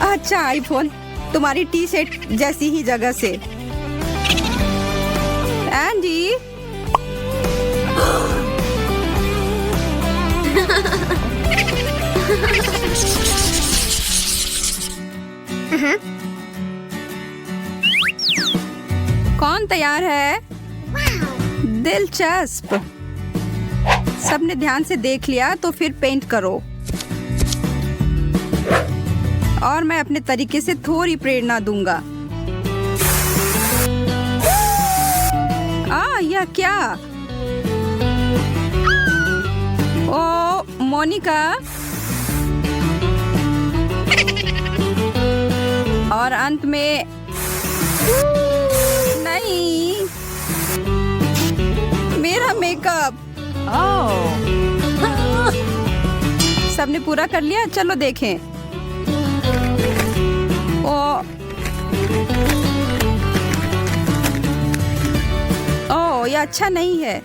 अच्छा आईफोन, तुम्हारी टी शर्ट जैसी ही जगह से। एंडी। कौन तैयार है? दिलचस्प। सबने ध्यान से देख लिया तो फिर पेंट करो। और मैं अपने तरीके से थोड़ी प्रेरणा दूंगा। यह क्या? ओ मोनिका। और अंत में नहीं, मेरा मेकअप। सबने पूरा कर लिया? चलो देखें। ओह, यह अच्छा नहीं है।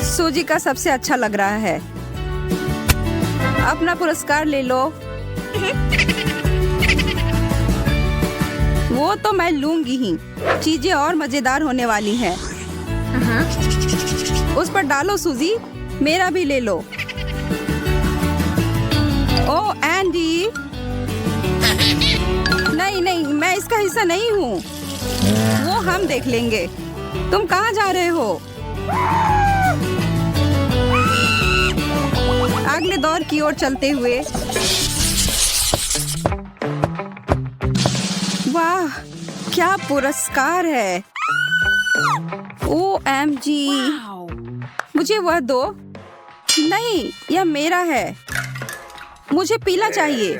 सूजी का सबसे अच्छा लग रहा है। अपना पुरस्कार ले लो। वो तो मैं लूंगी ही। चीजें और मजेदार होने वाली हैं। उस पर डालो सूजी। मेरा भी ले लो। ओ एंडी। नहीं नहीं, मैं इसका हिस्सा नहीं हूँ। वो हम देख लेंगे। तुम कहाँ जा रहे हो? अगले दौर की ओर चलते हुए। वाह, क्या पुरस्कार है। OMG, मुझे वह दो। नहीं, यह मेरा है। मुझे पीला चाहिए।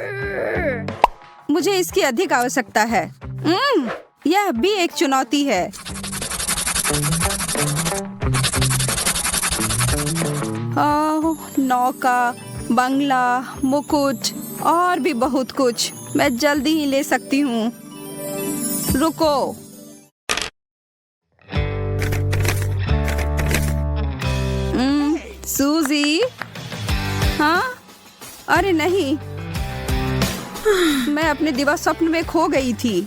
मुझे इसकी अधिक आवश्यकता है। यह भी एक चुनौती है। नौका, बंगला, मुकुट और भी बहुत कुछ। मैं जल्दी ही ले सकती हूँ। रुको। सूजी। हाँ? अरे नहीं, मैं अपने दिवा स्वप्न में खो गई थी।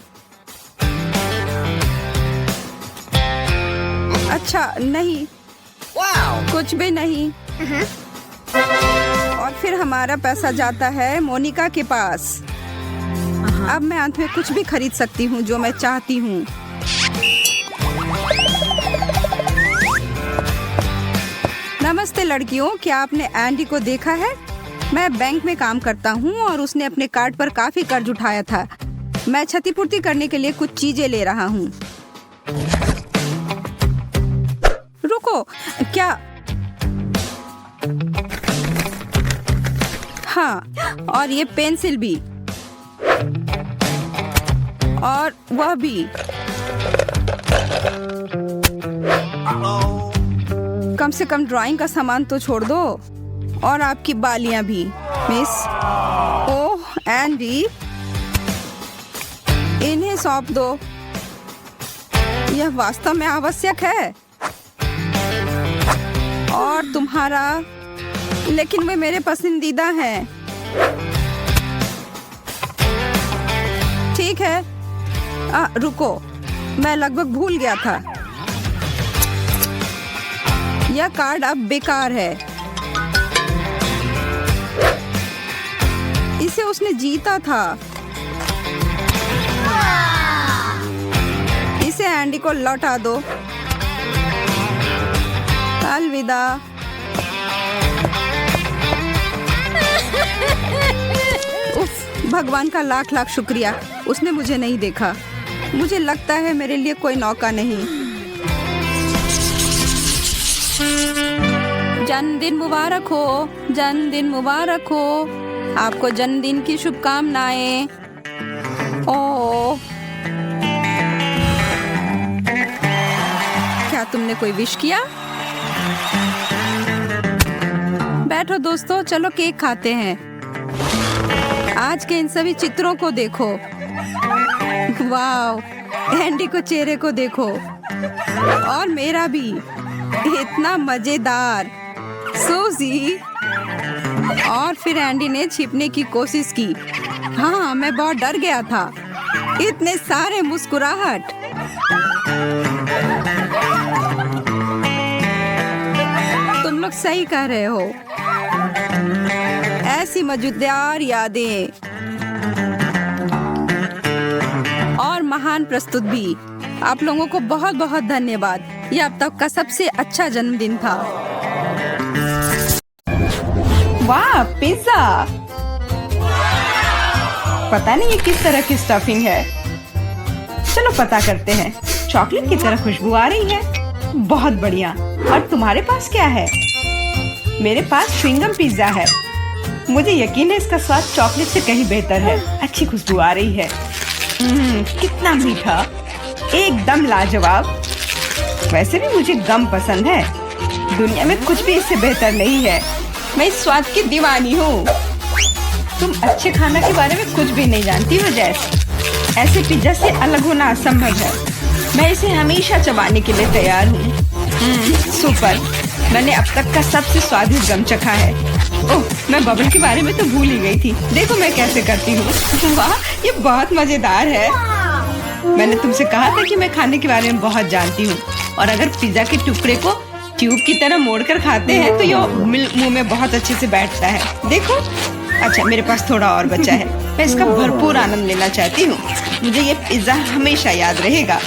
अच्छा नहीं, कुछ भी नहीं। और फिर हमारा पैसा जाता है मोनिका के पास। अब मैं अंत में कुछ भी खरीद सकती हूँ जो मैं चाहती हूँ। नमस्ते लड़कियों, क्या आपने एंडी को देखा है? मैं बैंक में काम करता हूँ और उसने अपने कार्ड पर काफी कर्ज उठाया था। मैं क्षतिपूर्ति करने के लिए कुछ चीजें ले रहा हूँ। रुको, क्या? हाँ, और ये पेंसिल भी। और वह भी। कम से कम ड्राइंग का सामान तो छोड़ दो। और आपकी बालियां भी, मिस। ओह एंडी, इन्हें सौंप दो। यह वास्तव में आवश्यक है। और तुम्हारा, लेकिन वे मेरे पसंदीदा हैं। ठीक है। रुको, मैं लगभग भूल गया था। यह कार्ड अब बेकार है। इसे उसने जीता था। इसे एंडी को लौटा दो। अलविदा। उफ, भगवान का लाख लाख शुक्रिया, उसने मुझे नहीं देखा। मुझे लगता है मेरे लिए कोई नौका नहीं। जन्मदिन मुबारक हो, जन्मदिन मुबारक हो। आपको जन्मदिन की शुभकामनाएं। ओह, क्या तुमने कोई विश किया? बैठो दोस्तों, चलो केक खाते हैं। आज के इन सभी चित्रों को देखो। वाव, एंडी को चेहरे को देखो। और मेरा भी। इतना मजेदार। सूजी। और फिर एंडी ने छिपने की कोशिश की। हाँ, मैं बहुत डर गया था। इतने सारे मुस्कुराहट। तुम लोग सही कह रहे हो। कैसी मजेदार यादें और महान प्रस्तुत भी। आप लोगों को बहुत बहुत धन्यवाद। यह अब तक का सबसे अच्छा जन्मदिन था। वाह, पिज्जा! पता नहीं ये किस तरह की स्टफिंग है। चलो पता करते हैं। चॉकलेट की तरह खुशबू आ रही है। बहुत बढ़िया। और तुम्हारे पास क्या है? मेरे पास च्युइंगम पिज्जा है। मुझे यकीन है इसका स्वाद चॉकलेट से कहीं बेहतर है। अच्छी खुशबू आ रही है। कितना मीठा, एकदम लाजवाब। वैसे भी मुझे गम पसंद है। दुनिया में कुछ भी इससे बेहतर नहीं है। मैं इस स्वाद की दीवानी हूँ। तुम अच्छे खाना के बारे में कुछ भी नहीं जानती हो जैस। ऐसे पिज्जा से अलग होना असंभव है। मैं इसे हमेशा चबाने के लिए तैयार हूँ। सुपर। मैंने अब तक का सबसे स्वादिष्ट गम चखा है। ओह, मैं बबल के बारे में तो भूल ही गई थी। देखो मैं कैसे करती हूँ। वाह, ये बहुत मजेदार है। मैंने तुमसे कहा था कि मैं खाने के बारे में बहुत जानती हूँ। और अगर पिज्जा के टुकड़े को ट्यूब की तरह मोड़कर खाते हैं तो ये मुंह में बहुत अच्छे से बैठता है। देखो। अच्छा, मेरे पास थोड़ा और बचा है। मैं इसका भरपूर आनंद लेना चाहती हूँ। मुझे ये पिज्जा हमेशा याद रहेगा।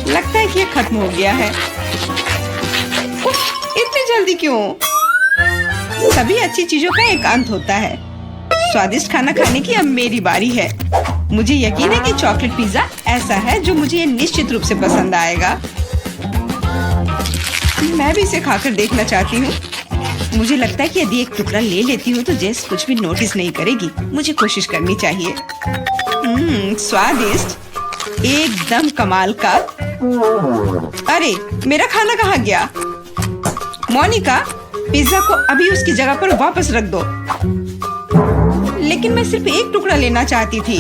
लगता है कि ये खत्म हो गया है। इतनी जल्दी क्यों? सभी अच्छी चीजों का एक अंत होता है। स्वादिष्ट खाना खाने की अब मेरी बारी है। मुझे यकीन है कि चॉकलेट पिज्जा ऐसा है जो मुझे निश्चित रूप से पसंद आएगा। मैं भी इसे खाकर देखना चाहती हूँ। मुझे लगता है कि यदि एक टुकड़ा ले लेती हूँ तो जेस कुछ भी नोटिस नहीं करेगी। मुझे कोशिश करनी चाहिए। स्वादिष्ट, एकदम कमाल का। अरे, मेरा खाना कहाँ गया? मोनिका, पिज्जा को अभी उसकी जगह पर वापस रख दो। लेकिन मैं सिर्फ एक टुकड़ा लेना चाहती थी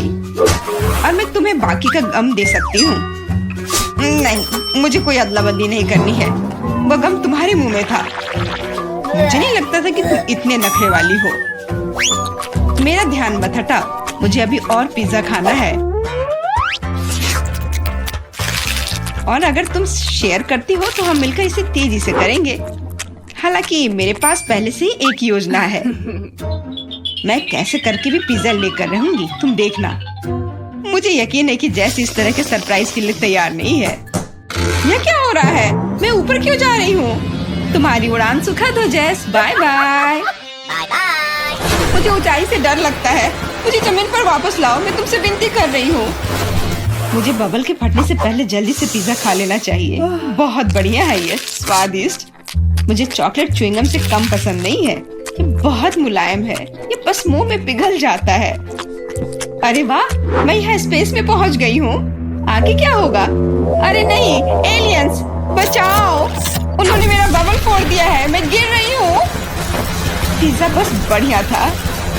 और मैं तुम्हें बाकी का गम दे सकती हूँ। नहीं, मुझे कोई अदला बदली नहीं करनी है। वो गम तुम्हारे मुंह में था। मुझे नहीं लगता था कि तुम इतने नखरे वाली हो। मेरा ध्यान मत हटा। मुझे अभी और पिज्जा खाना है। और अगर तुम शेयर करती हो तो हम मिलकर इसे तेजी से करेंगे। हालांकि मेरे पास पहले से ही एक योजना है। मैं कैसे करके भी पिज्जा लेकर रहूंगी, तुम देखना। मुझे यकीन है कि जैस इस तरह के सरप्राइज के लिए तैयार नहीं है। यह क्या हो रहा है? मैं ऊपर क्यों जा रही हूँ? तुम्हारी उड़ान सुखद हो जैस। Bye bye. मुझे ऊंचाई से डर लगता है। मुझे जमीन पर वापस लाओ। मैं तुमसे विनती कर रही हूँ। मुझे बबल के फटने से पहले जल्दी से पिज्जा खा लेना चाहिए। बहुत बढ़िया है ये, स्वादिष्ट। मुझे चॉकलेट च्युइंगम से कम पसंद नहीं है। ये बहुत मुलायम है। ये बस मुंह में पिघल जाता है। अरे वाह, मैं यहाँ स्पेस में पहुँच गई हूँ। आगे क्या होगा? अरे नहीं, एलियंस बचाओ! उन्होंने मेरा बबल फोड़ दिया है। मैं गिर रही हूँ। पिज्जा बस बढ़िया था।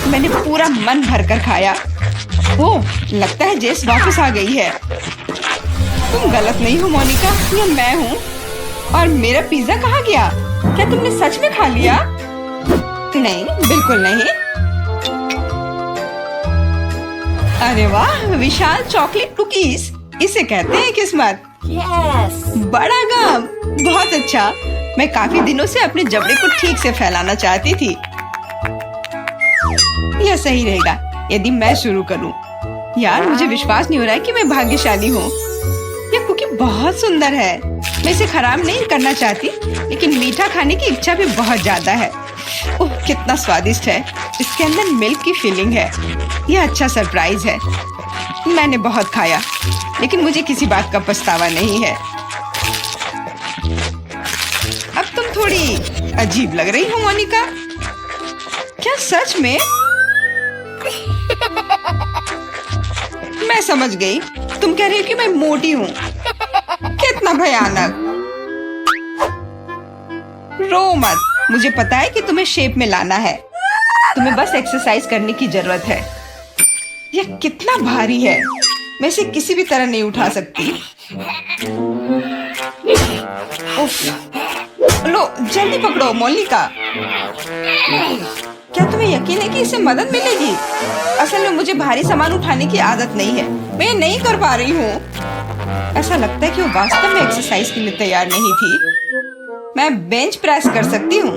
मैंने पूरा मन भरकर खाया। ओह, लगता है जेस वापस आ गई है। तुम गलत नहीं हो मोनिका, ये मैं हूँ। और मेरा पिज्जा कहाँ गया? क्या तुमने सच में खा लिया? नहीं, बिल्कुल नहीं। अरे वाह, विशाल चॉकलेट कुकीज। इसे कहते हैं किस्मत। बड़ा गम, बहुत अच्छा। मैं काफी दिनों से अपने जबड़े को ठीक से फैलाना चाहती थी। यह सही रहेगा यदि मैं शुरू करूं। यार, मुझे विश्वास नहीं हो रहा है कि मैं भाग्यशाली हूँ। यह कुकी बहुत सुंदर है। मैं इसे खराब नहीं करना चाहती, लेकिन मीठा खाने की इच्छा भी बहुत ज्यादा है। ओह, कितना स्वादिष्ट है। इसके अंदर मिल्क की फीलिंग है। यह अच्छा सरप्राइज है। मैंने बहुत खाया, लेकिन मुझे किसी बात का पछतावा नहीं है। अब तुम थोड़ी अजीब लग रही हो मोनिका। क्या सच में? मैं समझ गई। तुम कह रही हो कि मैं मोटी हूँ। कितना भयानक। रो मत। मुझे पता है कि तुम्हें शेप में लाना है। तुम्हें बस एक्सरसाइज करने की जरूरत है। यह कितना भारी है। मैं इसे किसी भी तरह नहीं उठा सकती। लो, जल्दी पकड़ो मोनिका। क्या तुम्हें यकीन है कि इससे मदद मिलेगी? असल में मुझे भारी सामान उठाने की आदत नहीं है। मैं नहीं कर पा रही हूँ। ऐसा लगता है कि वो वास्तव में एक्सरसाइज के लिए तैयार नहीं थी। मैं बेंच प्रेस कर सकती हूँ।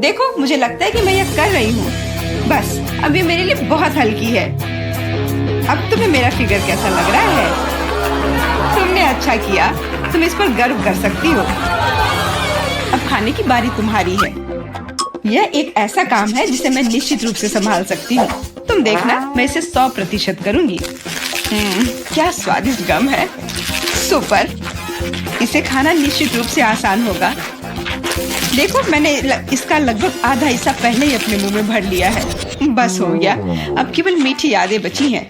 देखो, मुझे लगता है कि मैं यह कर रही हूँ। बस अब ये मेरे लिए बहुत हल्की है। अब तुम्हें मेरा फिगर कैसा लग रहा है? तुमने अच्छा किया, तुम इस पर गर्व कर सकती हो। अब खाने की बारी तुम्हारी है। यह एक ऐसा काम है जिसे मैं निश्चित रूप से संभाल सकती हूँ। तुम देखना, मैं इसे 100% करूँगी। क्या स्वादिष्ट गम है, सुपर। इसे खाना निश्चित रूप से आसान होगा। देखो, मैंने इसका लगभग आधा हिस्सा पहले ही अपने मुंह में भर लिया है। बस हो गया, अब केवल मीठी यादें बची हैं।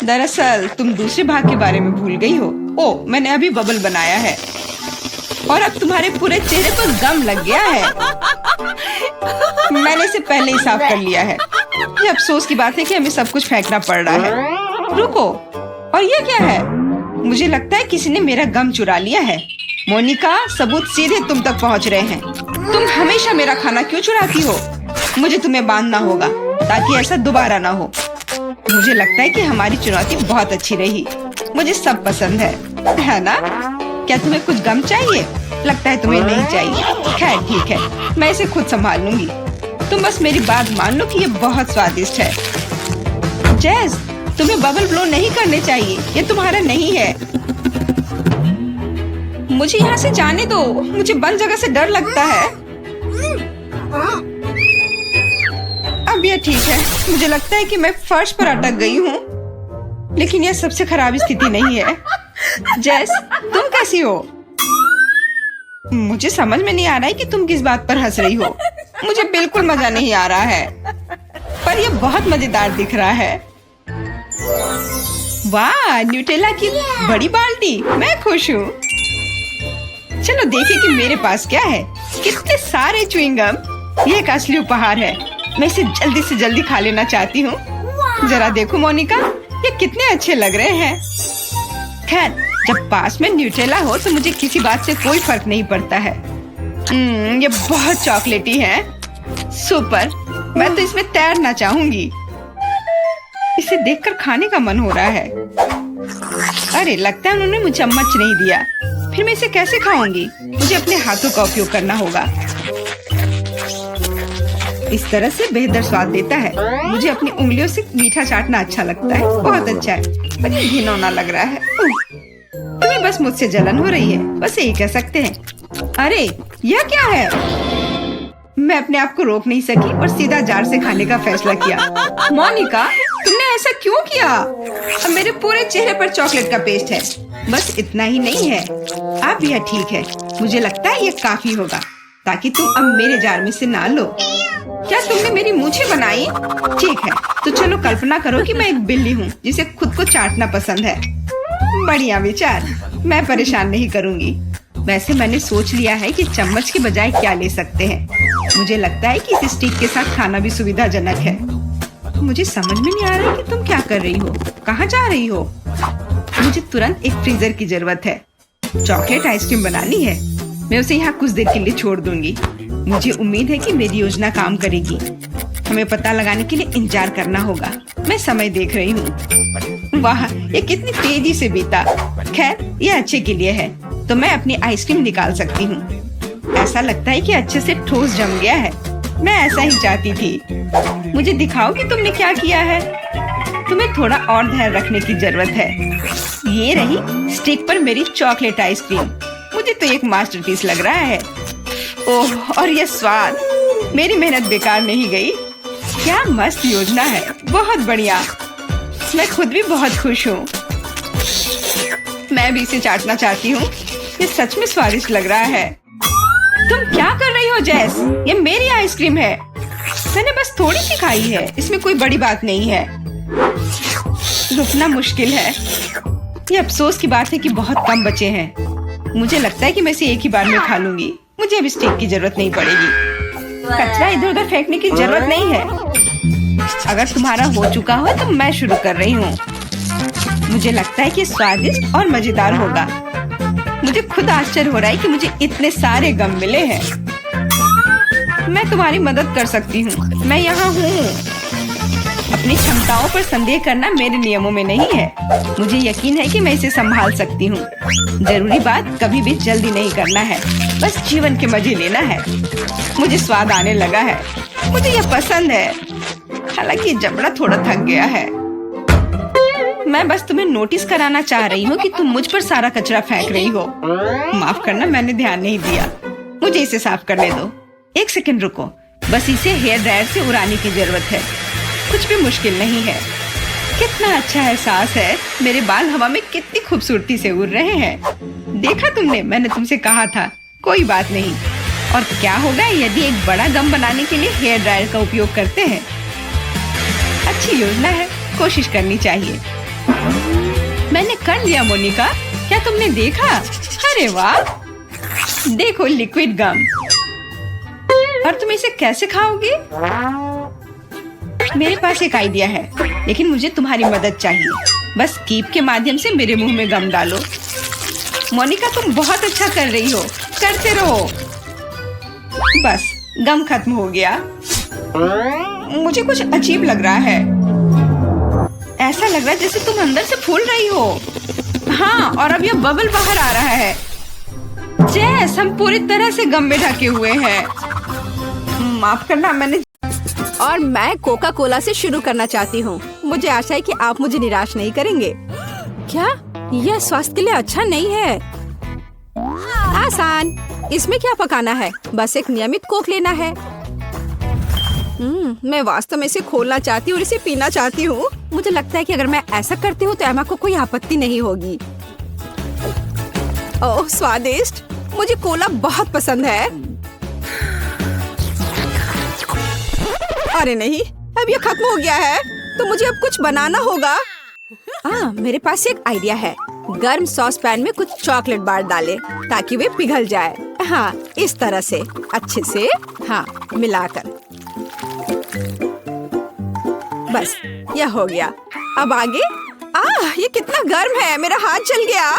दरअसल तुम दूसरे भाग के बारे में भूल गई हो। ओह, मैंने अभी बबल बनाया है और अब तुम्हारे पूरे चेहरे पर गम लग गया है। मैंने इसे पहले ही साफ कर लिया है। ये अफसोस की बात है कि हमें सब कुछ फेंकना पड़ रहा है। रुको, और ये क्या है? मुझे लगता है किसी ने मेरा गम चुरा लिया है। मोनिका, सबूत सीधे तुम तक पहुंच रहे हैं। तुम हमेशा मेरा खाना क्यों चुराती हो? मुझे तुम्हें बांधना होगा ताकि ऐसा दोबारा ना हो। मुझे लगता है कि हमारी चुनौती बहुत अच्छी रही। मुझे सब पसंद है ना? क्या तुम्हें कुछ गम चाहिए? लगता है तुम्हें नहीं चाहिए। खैर ठीक है, मैं इसे खुद संभाल लूंगी। तुम बस मेरी बात मान लो कि ये बहुत स्वादिष्ट है। जैस, तुम्हें बबल ब्लो नहीं करने चाहिए, ये तुम्हारा नहीं है। मुझे यहाँ से जाने दो, मुझे बंद जगह से डर लगता है। अब यह ठीक है। मुझे लगता है कि मैं फर्श पर अटक गई हूँ, लेकिन यह सबसे खराब स्थिति नहीं है। जैस, तुम कैसी हो? मुझे समझ में नहीं आ रहा है कि तुम किस बात पर हंस रही हो। मुझे बिल्कुल मजा नहीं आ रहा है, पर यह बहुत मजेदार दिख रहा है। वाह, न्यूटेला की बड़ी बाल्टी, मैं खुश हूँ। चलो देखें कि मेरे पास क्या है। कितने सारे च्युइंगम। ये एक असली उपहार है। मैं इसे जल्दी से जल्दी खा लेना चाहती हूँ। जरा देखो मोनिका, ये कितने अच्छे लग रहे हैं। खैर, जब पास में न्यूटेला हो तो मुझे किसी बात से कोई फर्क नहीं पड़ता है। ये बहुत चॉकलेटी है। सुपर, मैं तो इसमें तैरना चाहूंगी। इसे देखकर खाने का मन हो रहा है। अरे, लगता है उन्होंने मुझे चम्मच नहीं दिया। फिर मैं इसे कैसे खाऊंगी? मुझे अपने हाथों का उपयोग करना होगा। इस तरह से बेहतर स्वाद देता है। मुझे अपनी उंगलियों से मीठा चाटना अच्छा लगता है। बहुत अच्छा है, पर ये घिनौना लग रहा है। तुम्हें बस मुझसे जलन हो रही है, बस यही कह सकते हैं। अरे, यह क्या है? मैं अपने आप को रोक नहीं सकी और सीधा जार से खाने का फैसला किया। मोनिका, तुमने ऐसा क्यों किया? अब मेरे पूरे चेहरे पर चॉकलेट का पेस्ट है। बस इतना ही नहीं है, अब यह ठीक है। मुझे लगता है ये काफी होगा ताकि तुम अब मेरे जार में से ना लो। क्या तुमने मेरी मूंछें बनाई? ठीक है, तो चलो कल्पना करो कि मैं एक बिल्ली हूँ जिसे खुद को चाटना पसंद है। बढ़िया विचार, मैं परेशान नहीं करूँगी। वैसे मैंने सोच लिया है कि चम्मच के बजाय क्या ले सकते हैं। मुझे लगता है कि इस स्टिक के साथ खाना भी सुविधाजनक है। मुझे समझ में नहीं आ रहा है कि तुम क्या कर रही हो, कहाँ जा रही हो? मुझे तुरंत एक फ्रीजर की जरूरत है। चॉकलेट आइसक्रीम बनानी है। मैं उसे यहाँ कुछ देर के लिए छोड़ दूंगी। मुझे उम्मीद है कि मेरी योजना काम करेगी। हमें पता लगाने के लिए इंतजार करना होगा। मैं समय देख रही हूँ। वाह, ये कितनी तेजी से बीता। खैर, ये अच्छे के लिए है, तो मैं अपनी आइसक्रीम निकाल सकती हूँ। ऐसा लगता है कि अच्छे से ठोस जम गया है। मैं ऐसा ही चाहती थी। मुझे दिखाओ कि तुमने क्या किया है। तुम्हें थोड़ा और ध्यान रखने की जरूरत है। ये रही स्टिक पर मेरी चॉकलेट आइसक्रीम। मुझे तो एक मास्टरपीस लग रहा है। ओह, और ये स्वाद। मेरी मेहनत बेकार नहीं गई। क्या मस्त योजना है, बहुत बढ़िया। मैं खुद भी बहुत खुश हूँ। मैं भी इसे चाटना चाहती हूँ। ये सच में स्वादिष्ट लग रहा है। तुम क्या कर रही हो जैस? ये मेरी आइसक्रीम है। मैंने बस थोड़ी सी खाई है, इसमें कोई बड़ी बात नहीं है। रुकना मुश्किल है। ये अफसोस की बात है कि बहुत कम बचे हैं। मुझे लगता है कि मैं इसे एक ही बार में खा लूंगी। मुझे अब स्टिक की जरूरत नहीं पड़ेगी। कचरा इधर उधर फेंकने की जरूरत नहीं है। अगर तुम्हारा हो चुका हो तो मैं शुरू कर रही हूँ। मुझे लगता है कि स्वादिष्ट और मजेदार होगा। मुझे खुद आश्चर्य हो रहा है कि मुझे इतने सारे गम मिले हैं। मैं तुम्हारी मदद कर सकती हूँ। मैं यहाँ हूँ। अपनी क्षमताओं पर संदेह करना मेरे नियमों में नहीं है। मुझे यकीन है कि मैं इसे संभाल सकती हूँ। जरूरी बात कभी भी जल्दी नहीं करना है, बस जीवन के मजे लेना है। मुझे स्वाद आने लगा है। मुझे यह पसंद है। हालांकि जबड़ा थोड़ा थक गया है। मैं बस तुम्हें नोटिस कराना चाह रही हूँ कि तुम मुझ पर सारा कचरा फेंक रही हो। माफ करना, मैंने ध्यान नहीं दिया। मुझे इसे साफ करने दो। एक सेकंड रुको, बस इसे हेयर ड्रायर से उड़ाने की जरूरत है। कुछ भी मुश्किल नहीं है। कितना अच्छा एहसास है। मेरे बाल हवा में कितनी खूबसूरती से उड़ रहे हैं। देखा तुमने, मैंने तुमसे कहा था। कोई बात नहीं। और क्या होगा यदि एक बड़ा गम बनाने के लिए हेयर ड्रायर का उपयोग करते हैं? अच्छी योजना है, कोशिश करनी चाहिए। मैंने कर लिया मोनिका, क्या तुमने देखा? अरे वाह, देखो लिक्विड गम। और तुम इसे कैसे खाओगे? मेरे पास एक आइडिया है, लेकिन मुझे तुम्हारी मदद चाहिए। बस कीप के माध्यम से मेरे मुंह में गम डालो। मोनिका, तुम बहुत अच्छा कर रही हो, करते रहो। बस गम खत्म हो गया। मुझे कुछ अजीब लग रहा है। ऐसा लग रहा है जैसे तुम अंदर से फूल रही हो। हाँ, और अब यह बबल बाहर आ रहा है। जैस हम पूरी तरह से गम में ढके हुए हैं। माफ करना, मैंने और मैं कोका कोला से शुरू करना चाहती हूँ। मुझे आशा है कि आप मुझे निराश नहीं करेंगे। क्या यह स्वास्थ्य के लिए अच्छा नहीं है? आसान। इसमें क्या पकाना है? बस एक नियमित कोक लेना है। मैं वास्तव में इसे खोलना चाहती हूँ और इसे पीना चाहती हूँ। मुझे लगता है कि अगर मैं ऐसा करती हूँ तो एमा को कोई आपत्ति नहीं होगी। ओह स्वादिष्ट, मुझे कोला बहुत पसंद है। अरे नहीं, अब ये खत्म हो गया है, तो मुझे अब कुछ बनाना होगा। मेरे पास एक आइडिया है। गर्म सॉस पैन में कुछ चॉकलेट बार डालें ताकि वे पिघल जाए। हाँ, इस तरह से अच्छे से मिलाकर। बस यह हो गया। अब आगे। ये कितना गर्म है, मेरा हाथ जल गया।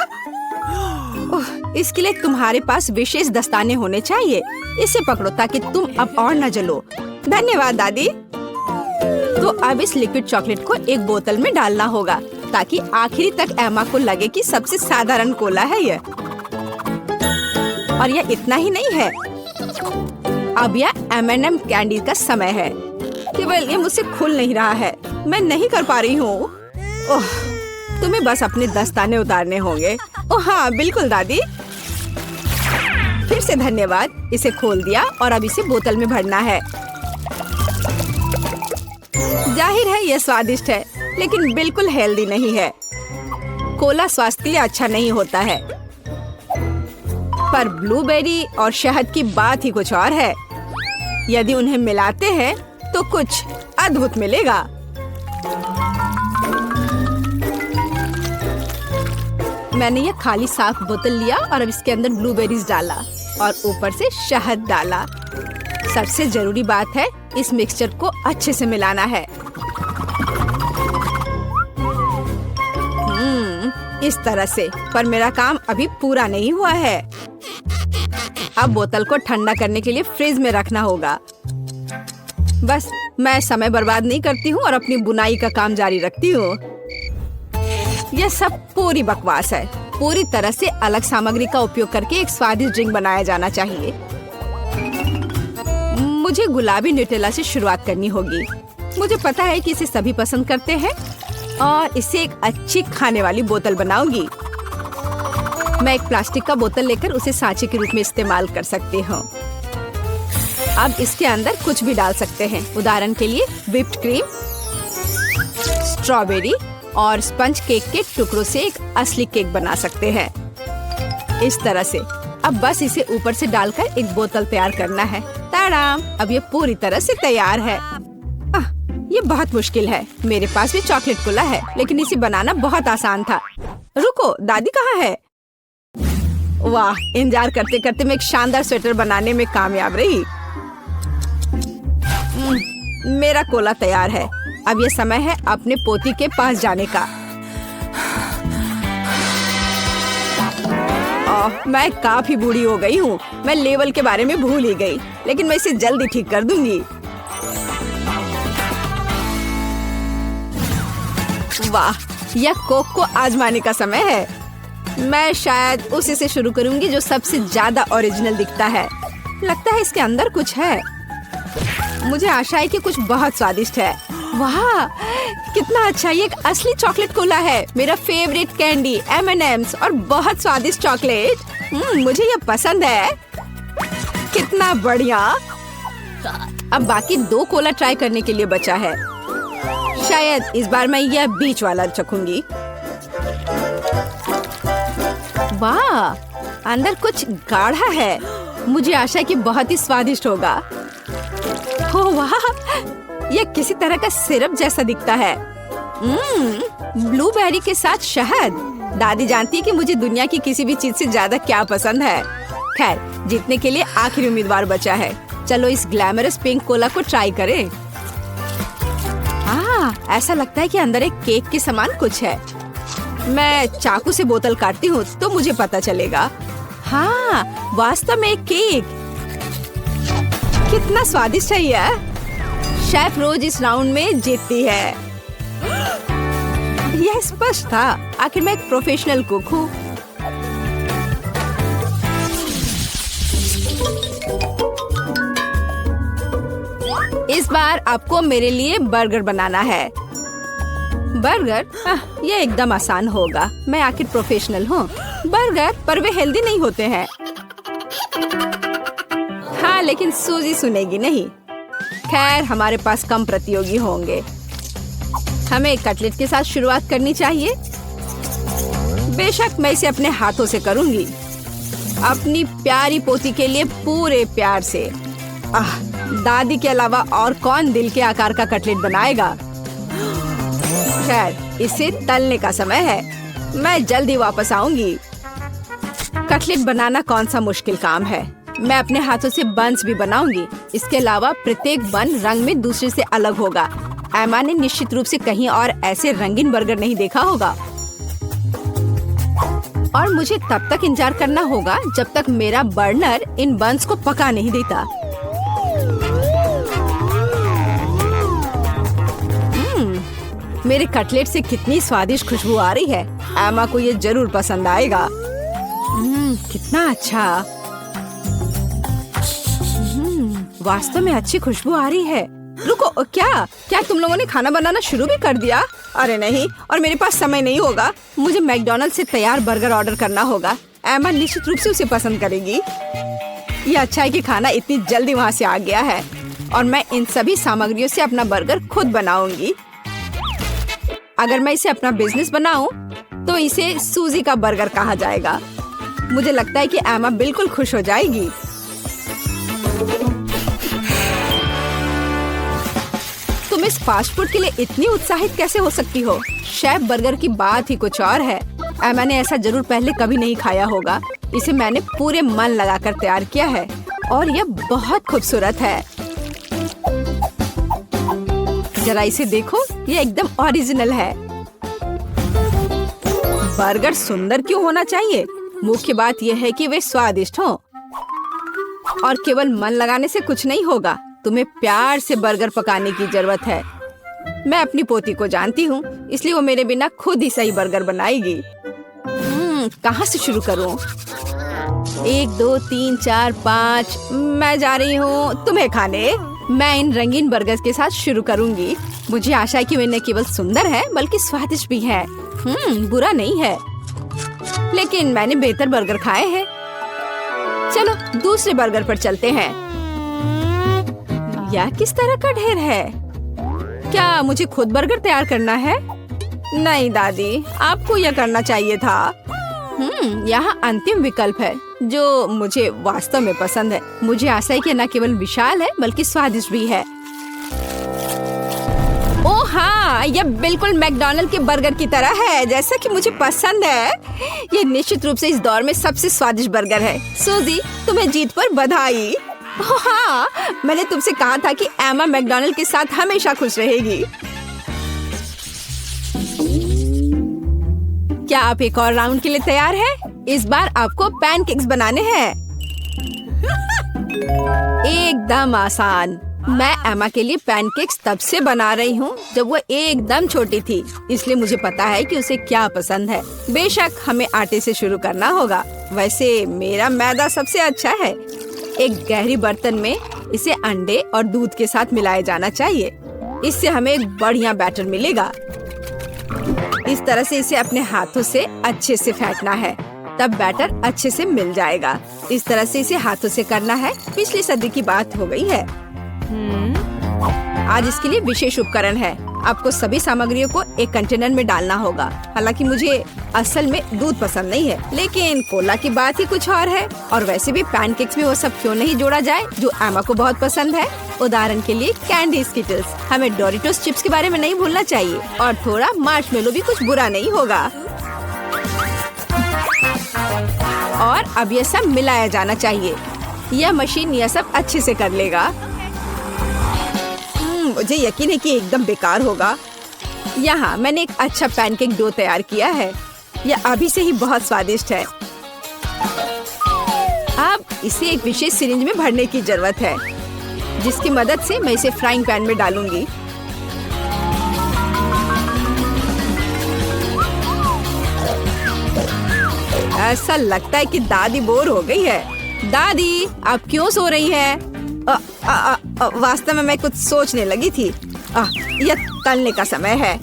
इसके लिए तुम्हारे पास विशेष दस्ताने होने चाहिए। इसे पकड़ो ताकि तुम अब और न जलो। धन्यवाद दादी। तो अब इस लिक्विड चॉकलेट को एक बोतल में डालना होगा ताकि आखिरी तक एमा को लगे कि सबसे साधारण कोला है यह। और यह इतना ही नहीं है, अब यह M&M कैंडी का समय है। केवल ये मुझसे खुल नहीं रहा है, मैं नहीं कर पा रही हूँ। तुम्हें बस अपने दस्ताने उतारने होंगे। ओह हाँ बिल्कुल दादी। फिर से धन्यवाद। इसे खोल दिया और अब इसे बोतल में भरना है। जाहिर है यह स्वादिष्ट है, लेकिन बिल्कुल हेल्दी नहीं है। कोला स्वास्थ्य के लिए अच्छा नहीं होता है, पर ब्लूबेरी और शहद की बात ही कुछ और है। यदि उन्हें मिलाते हैं तो कुछ अद्भुत मिलेगा। मैंने यह खाली साफ बोतल लिया और अब इसके अंदर ब्लूबेरीज डाला और ऊपर से शहद डाला। सबसे जरूरी बात है, इस मिक्सचर को अच्छे से मिलाना है। इस तरह से। पर मेरा काम अभी पूरा नहीं हुआ है। अब बोतल को ठंडा करने के लिए फ्रिज में रखना होगा। बस मैं समय बर्बाद नहीं करती हूँ और अपनी बुनाई का काम जारी रखती हूँ। यह सब पूरी बकवास है। पूरी तरह से अलग सामग्री का उपयोग करके एक स्वादिष्ट ड्रिंक बनाया जाना चाहिए। मुझे गुलाबी न्यूटेला से शुरुआत करनी होगी। मुझे पता है कि इसे सभी पसंद करते हैं और इसे एक अच्छी खाने वाली बोतल बनाऊंगी। मैं एक प्लास्टिक का बोतल लेकर उसे सांचे के रूप में इस्तेमाल कर सकती हूँ। अब इसके अंदर कुछ भी डाल सकते हैं। उदाहरण के लिए व्हिप्ड क्रीम, स्ट्रॉबेरी और स्पंज केक के टुकड़ों से एक असली केक बना सकते हैं। इस तरह से। अब बस इसे ऊपर से डालकर एक बोतल तैयार करना है। ताराम! अब ये पूरी तरह से तैयार है। ये बहुत मुश्किल है। मेरे पास भी चॉकलेट कोला है, लेकिन इसे बनाना बहुत आसान था। रुको, दादी कहाँ है? वाह, इंतजार करते करते मैं एक शानदार स्वेटर बनाने में कामयाब रही। मेरा कोला तैयार है। अब ये समय है अपने पोती के पास जाने का। मैं काफी बूढ़ी हो गई हूँ। मैं लेवल के बारे में भूल ही गई, लेकिन मैं इसे जल्दी ठीक कर दूंगी। वाह, यह कोक को आजमाने का समय है। मैं शायद उसी से शुरू करूंगी जो सबसे ज्यादा ओरिजिनल दिखता है। लगता है इसके अंदर कुछ है। मुझे आशा है कि कुछ बहुत स्वादिष्ट है। वाह, कितना अच्छा! ये एक असली चॉकलेट कोला है। मेरा फेवरेट कैंडी M&M's और बहुत स्वादिष्ट चॉकलेट। मुझे ये पसंद है। कितना बढ़िया! अब बाकी 2 कोला ट्राई करने के लिए बचा है। शायद इस बार मैं यह बीच वाला चखूंगी। वाह, अंदर कुछ गाढ़ा है। मुझे आशा है कि बहुत ही स्वादिष्ट होगा। ओह वाह, यह किसी तरह का सिरप जैसा दिखता है। ब्लूबेरी के साथ शहद। दादी जानती है कि मुझे दुनिया की किसी भी चीज से ज्यादा क्या पसंद है। खैर, जीतने के लिए आखिरी उम्मीदवार बचा है। चलो इस ग्लैमरस पिंक कोला को ट्राई करें। ऐसा लगता है कि अंदर एक केक के समान कुछ है। मैं चाकू से बोतल काटती हूँ तो मुझे पता चलेगा। हाँ, वास्तव में एक केक। कितना स्वादिष्ट है यह। शेफ रोज इस राउंड में जीतती है। यह स्पष्ट था। आखिर मैं एक प्रोफेशनल कुक हूँ। इस बार आपको मेरे लिए बर्गर बनाना है। बर्गर? ये एकदम आसान होगा। मैं आखिर प्रोफेशनल हूँ। बर्गर, पर वे हेल्दी नहीं होते हैं। हाँ, लेकिन सूजी सुनेगी नहीं। खैर, हमारे पास कम प्रतियोगी होंगे। हमें कटलेट के साथ शुरुआत करनी चाहिए। बेशक मैं इसे अपने हाथों से करूंगी, अपनी प्यारी पोती के लिए पूरे प्यार से। दादी के अलावा और कौन दिल के आकार का कटलेट बनाएगा। खैर, इसे तलने का समय है। मैं जल्दी वापस आऊंगी। कटलेट बनाना कौन सा मुश्किल काम है। मैं अपने हाथों से बन्स भी बनाऊंगी। इसके अलावा प्रत्येक बन रंग में दूसरे से अलग होगा। एमा ने निश्चित रूप से कहीं और ऐसे रंगीन बर्गर नहीं देखा होगा। और मुझे तब तक इंतजार करना होगा जब तक मेरा बर्नर इन बन्स को पका नहीं देता। मेरे कटलेट से कितनी स्वादिष्ट खुशबू आ रही है। एमा को ये जरूर पसंद आएगा। कितना अच्छा। वास्तव में अच्छी खुशबू आ रही है। रुको, क्या तुम लोगों ने खाना बनाना शुरू भी कर दिया? अरे नहीं, और मेरे पास समय नहीं होगा। मुझे मैकडॉनल्ड से तैयार बर्गर ऑर्डर करना होगा। एमा निश्चित रूप से उसे पसंद करेगी। ये अच्छा है कि खाना इतनी जल्दी वहाँ से आ गया है और मैं इन सभी सामग्रियों से अपना बर्गर खुद बनाऊंगी। अगर मैं इसे अपना बिजनेस बनाऊं तो इसे सूजी का बर्गर कहा जाएगा। मुझे लगता है कि एमा बिल्कुल खुश हो जाएगी। तुम इस फास्ट फूड के लिए इतनी उत्साहित कैसे हो सकती हो? शेफ बर्गर की बात ही कुछ और है। एमा ने ऐसा जरूर पहले कभी नहीं खाया होगा। इसे मैंने पूरे मन लगाकर तैयार किया है और यह बहुत खूबसूरत है। जरा इसे देखो, ये एकदम ओरिजिनल है। बर्गर सुंदर क्यों होना चाहिए? मुख्य बात यह है कि वे स्वादिष्ट हों। और केवल मन लगाने से कुछ नहीं होगा। तुम्हें प्यार से बर्गर पकाने की जरूरत है। मैं अपनी पोती को जानती हूँ, इसलिए वो मेरे बिना खुद ही सही बर्गर बनाएगी। कहाँ से शुरू करूँ? 1 2 3 4 5 मैं जा रही हूँ तुम्हें खाने। मैं इन रंगीन बर्गर्स के साथ शुरू करूंगी। मुझे आशा है कि वे न केवल सुंदर है बल्कि स्वादिष्ट भी है। बुरा नहीं है, लेकिन मैंने बेहतर बर्गर खाए हैं। चलो दूसरे बर्गर पर चलते हैं। यह किस तरह का ढेर है? क्या मुझे खुद बर्गर तैयार करना है? नहीं दादी, आपको यह करना चाहिए था। यहाँ अंतिम विकल्प है जो मुझे वास्तव में पसंद है। मुझे आशा है कि न केवल विशाल है बल्कि स्वादिष्ट भी है। ओह हाँ, यह बिल्कुल मैकडॉनल्ड के बर्गर की तरह है, जैसा कि मुझे पसंद है। यह निश्चित रूप से इस दौर में सबसे स्वादिष्ट बर्गर है। सूजी, तुम्हें जीत पर बधाई। ओह हाँ, मैंने तुमसे कहा था कि एमा मैकडॉनल्ड के साथ हमेशा खुश रहेगी। क्या आप एक और राउंड के लिए तैयार हैं? इस बार आपको पैनकेक्स बनाने हैं। एकदम आसान। मैं एमा के लिए पैनकेक्स तब से बना रही हूँ जब वो एकदम छोटी थी, इसलिए मुझे पता है कि उसे क्या पसंद है। बेशक हमें आटे से शुरू करना होगा। वैसे मेरा मैदा सबसे अच्छा है। एक गहरी बर्तन में इसे अंडे और दूध के साथ मिलाया जाना चाहिए। इससे हमें एक बढ़िया बैटर मिलेगा। इस तरह से इसे अपने हाथों से अच्छे से फेंटना है, तब बैटर अच्छे से मिल जाएगा। इस तरह से इसे हाथों से करना है। पिछली सदी की बात हो गई है। आज इसके लिए विशेष उपकरण है। आपको सभी सामग्रियों को एक कंटेनर में डालना होगा। हालांकि मुझे असल में दूध पसंद नहीं है, लेकिन कोला की बात ही कुछ और है। और वैसे भी पैनकेक्स में वो सब क्यों नहीं जोड़ा जाए जो एमा को बहुत पसंद है। उदाहरण के लिए कैंडी स्किटल्स। हमें डोरिटोस चिप्स के बारे में नहीं भूलना चाहिए, और थोड़ा मार्शमेलो भी कुछ बुरा नहीं होगा। और अब यह सब मिलाया जाना चाहिए। यह मशीन यह सब अच्छे से कर लेगा। मुझे यकीन है कि एकदम बेकार होगा। यहाँ मैंने एक अच्छा पैनकेक डो तैयार किया है। यह अभी से ही बहुत स्वादिष्ट है। अब इसे एक विशेष सिरिंज में भरने की जरूरत है, जिसकी मदद से मैं इसे फ्राइंग पैन में डालूंगी। ऐसा लगता है कि दादी बोर हो गई है। दादी, आप क्यों सो रही हैं? वास्तव में मैं कुछ सोचने लगी थी। यह तलने का समय है।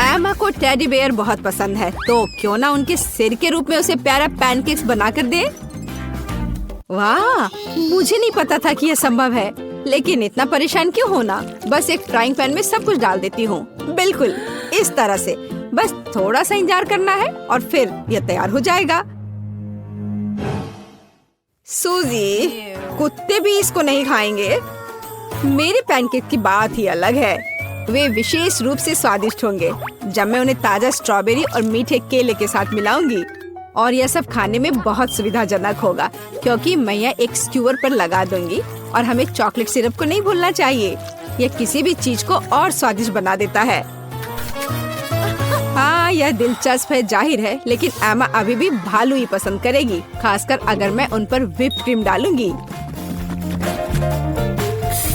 एमा को टेडी बेयर बहुत पसंद है, तो क्यों ना उनके सिर के रूप में उसे प्यारा पैनकेक्स बनाकर दे। वाह, मुझे नहीं पता था कि यह संभव है, लेकिन इतना परेशान क्यों होना। बस एक फ्राइंग पैन में सब कुछ डाल देती हूँ। बिल्कुल इस तरह से। बस थोड़ा सा इंतजार करना है और फिर यह तैयार हो जाएगा। सूजी, कुत्ते भी इसको नहीं खाएंगे। मेरे पैनकेक की बात ही अलग है। वे विशेष रूप से स्वादिष्ट होंगे जब मैं उन्हें ताजा स्ट्रॉबेरी और मीठे केले के साथ मिलाऊंगी। और यह सब खाने में बहुत सुविधाजनक होगा, क्योंकि मैं यह एक स्क्यूअर पर लगा दूंगी। और हमें चॉकलेट सिरप को नहीं भूलना चाहिए। यह किसी भी चीज को और स्वादिष्ट बना देता है। हाँ, यह दिलचस्प है जाहिर है, लेकिन एमा अभी भी भालू ही पसंद करेगी, खासकर अगर मैं उन पर व्हिप क्रीम डालूंगी।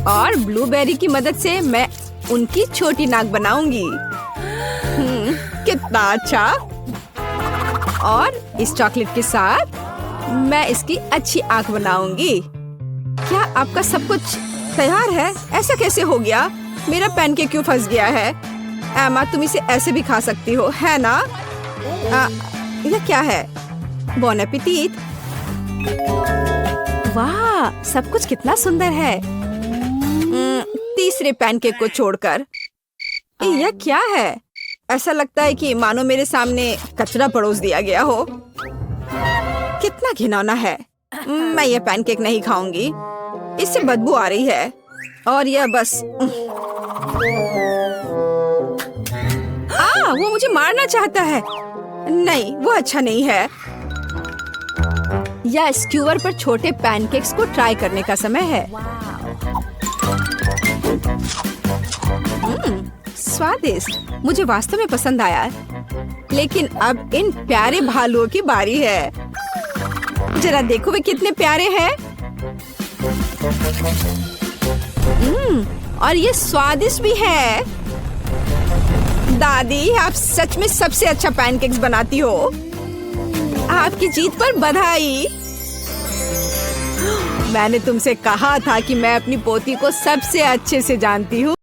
और ब्लूबेरी की मदद से मैं उनकी छोटी नाक बनाऊंगी। कितना अच्छा। और इस चॉकलेट के साथ मैं इसकी अच्छी आंख बनाऊंगी। क्या आपका सब कुछ तैयार है? ऐसा कैसे हो गया? मेरा पैनकेक क्यों फंस गया है? एमा, तुम इसे ऐसे भी खा सकती हो, है ना? यह क्या है? बॉन एपेटीट। वाह, सब कुछ कितना सुंदर है। तीसरे पैनकेक को छोड़कर। यह क्या है? ऐसा लगता है कि मानो मेरे सामने कचरा परोस दिया गया हो। कितना घिनौना है। मैं यह पैनकेक नहीं खाऊंगी। इससे बदबू आ रही है। और यह बस वो मुझे मारना चाहता है। नहीं, वो अच्छा नहीं है। या स्क्यूअर पर छोटे पैनकेक्स को ट्राई करने का समय है। स्वादिष्ट, मुझे वास्तव में पसंद आया। लेकिन अब इन प्यारे भालुओं की बारी है। जरा देखो वे कितने प्यारे हैं। और ये स्वादिष्ट भी है। दादी, आप सच में सबसे अच्छा पैनकेक्स बनाती हो। आपकी जीत पर बधाई। मैंने तुमसे कहा था कि मैं अपनी पोती को सबसे अच्छे से जानती हूँ।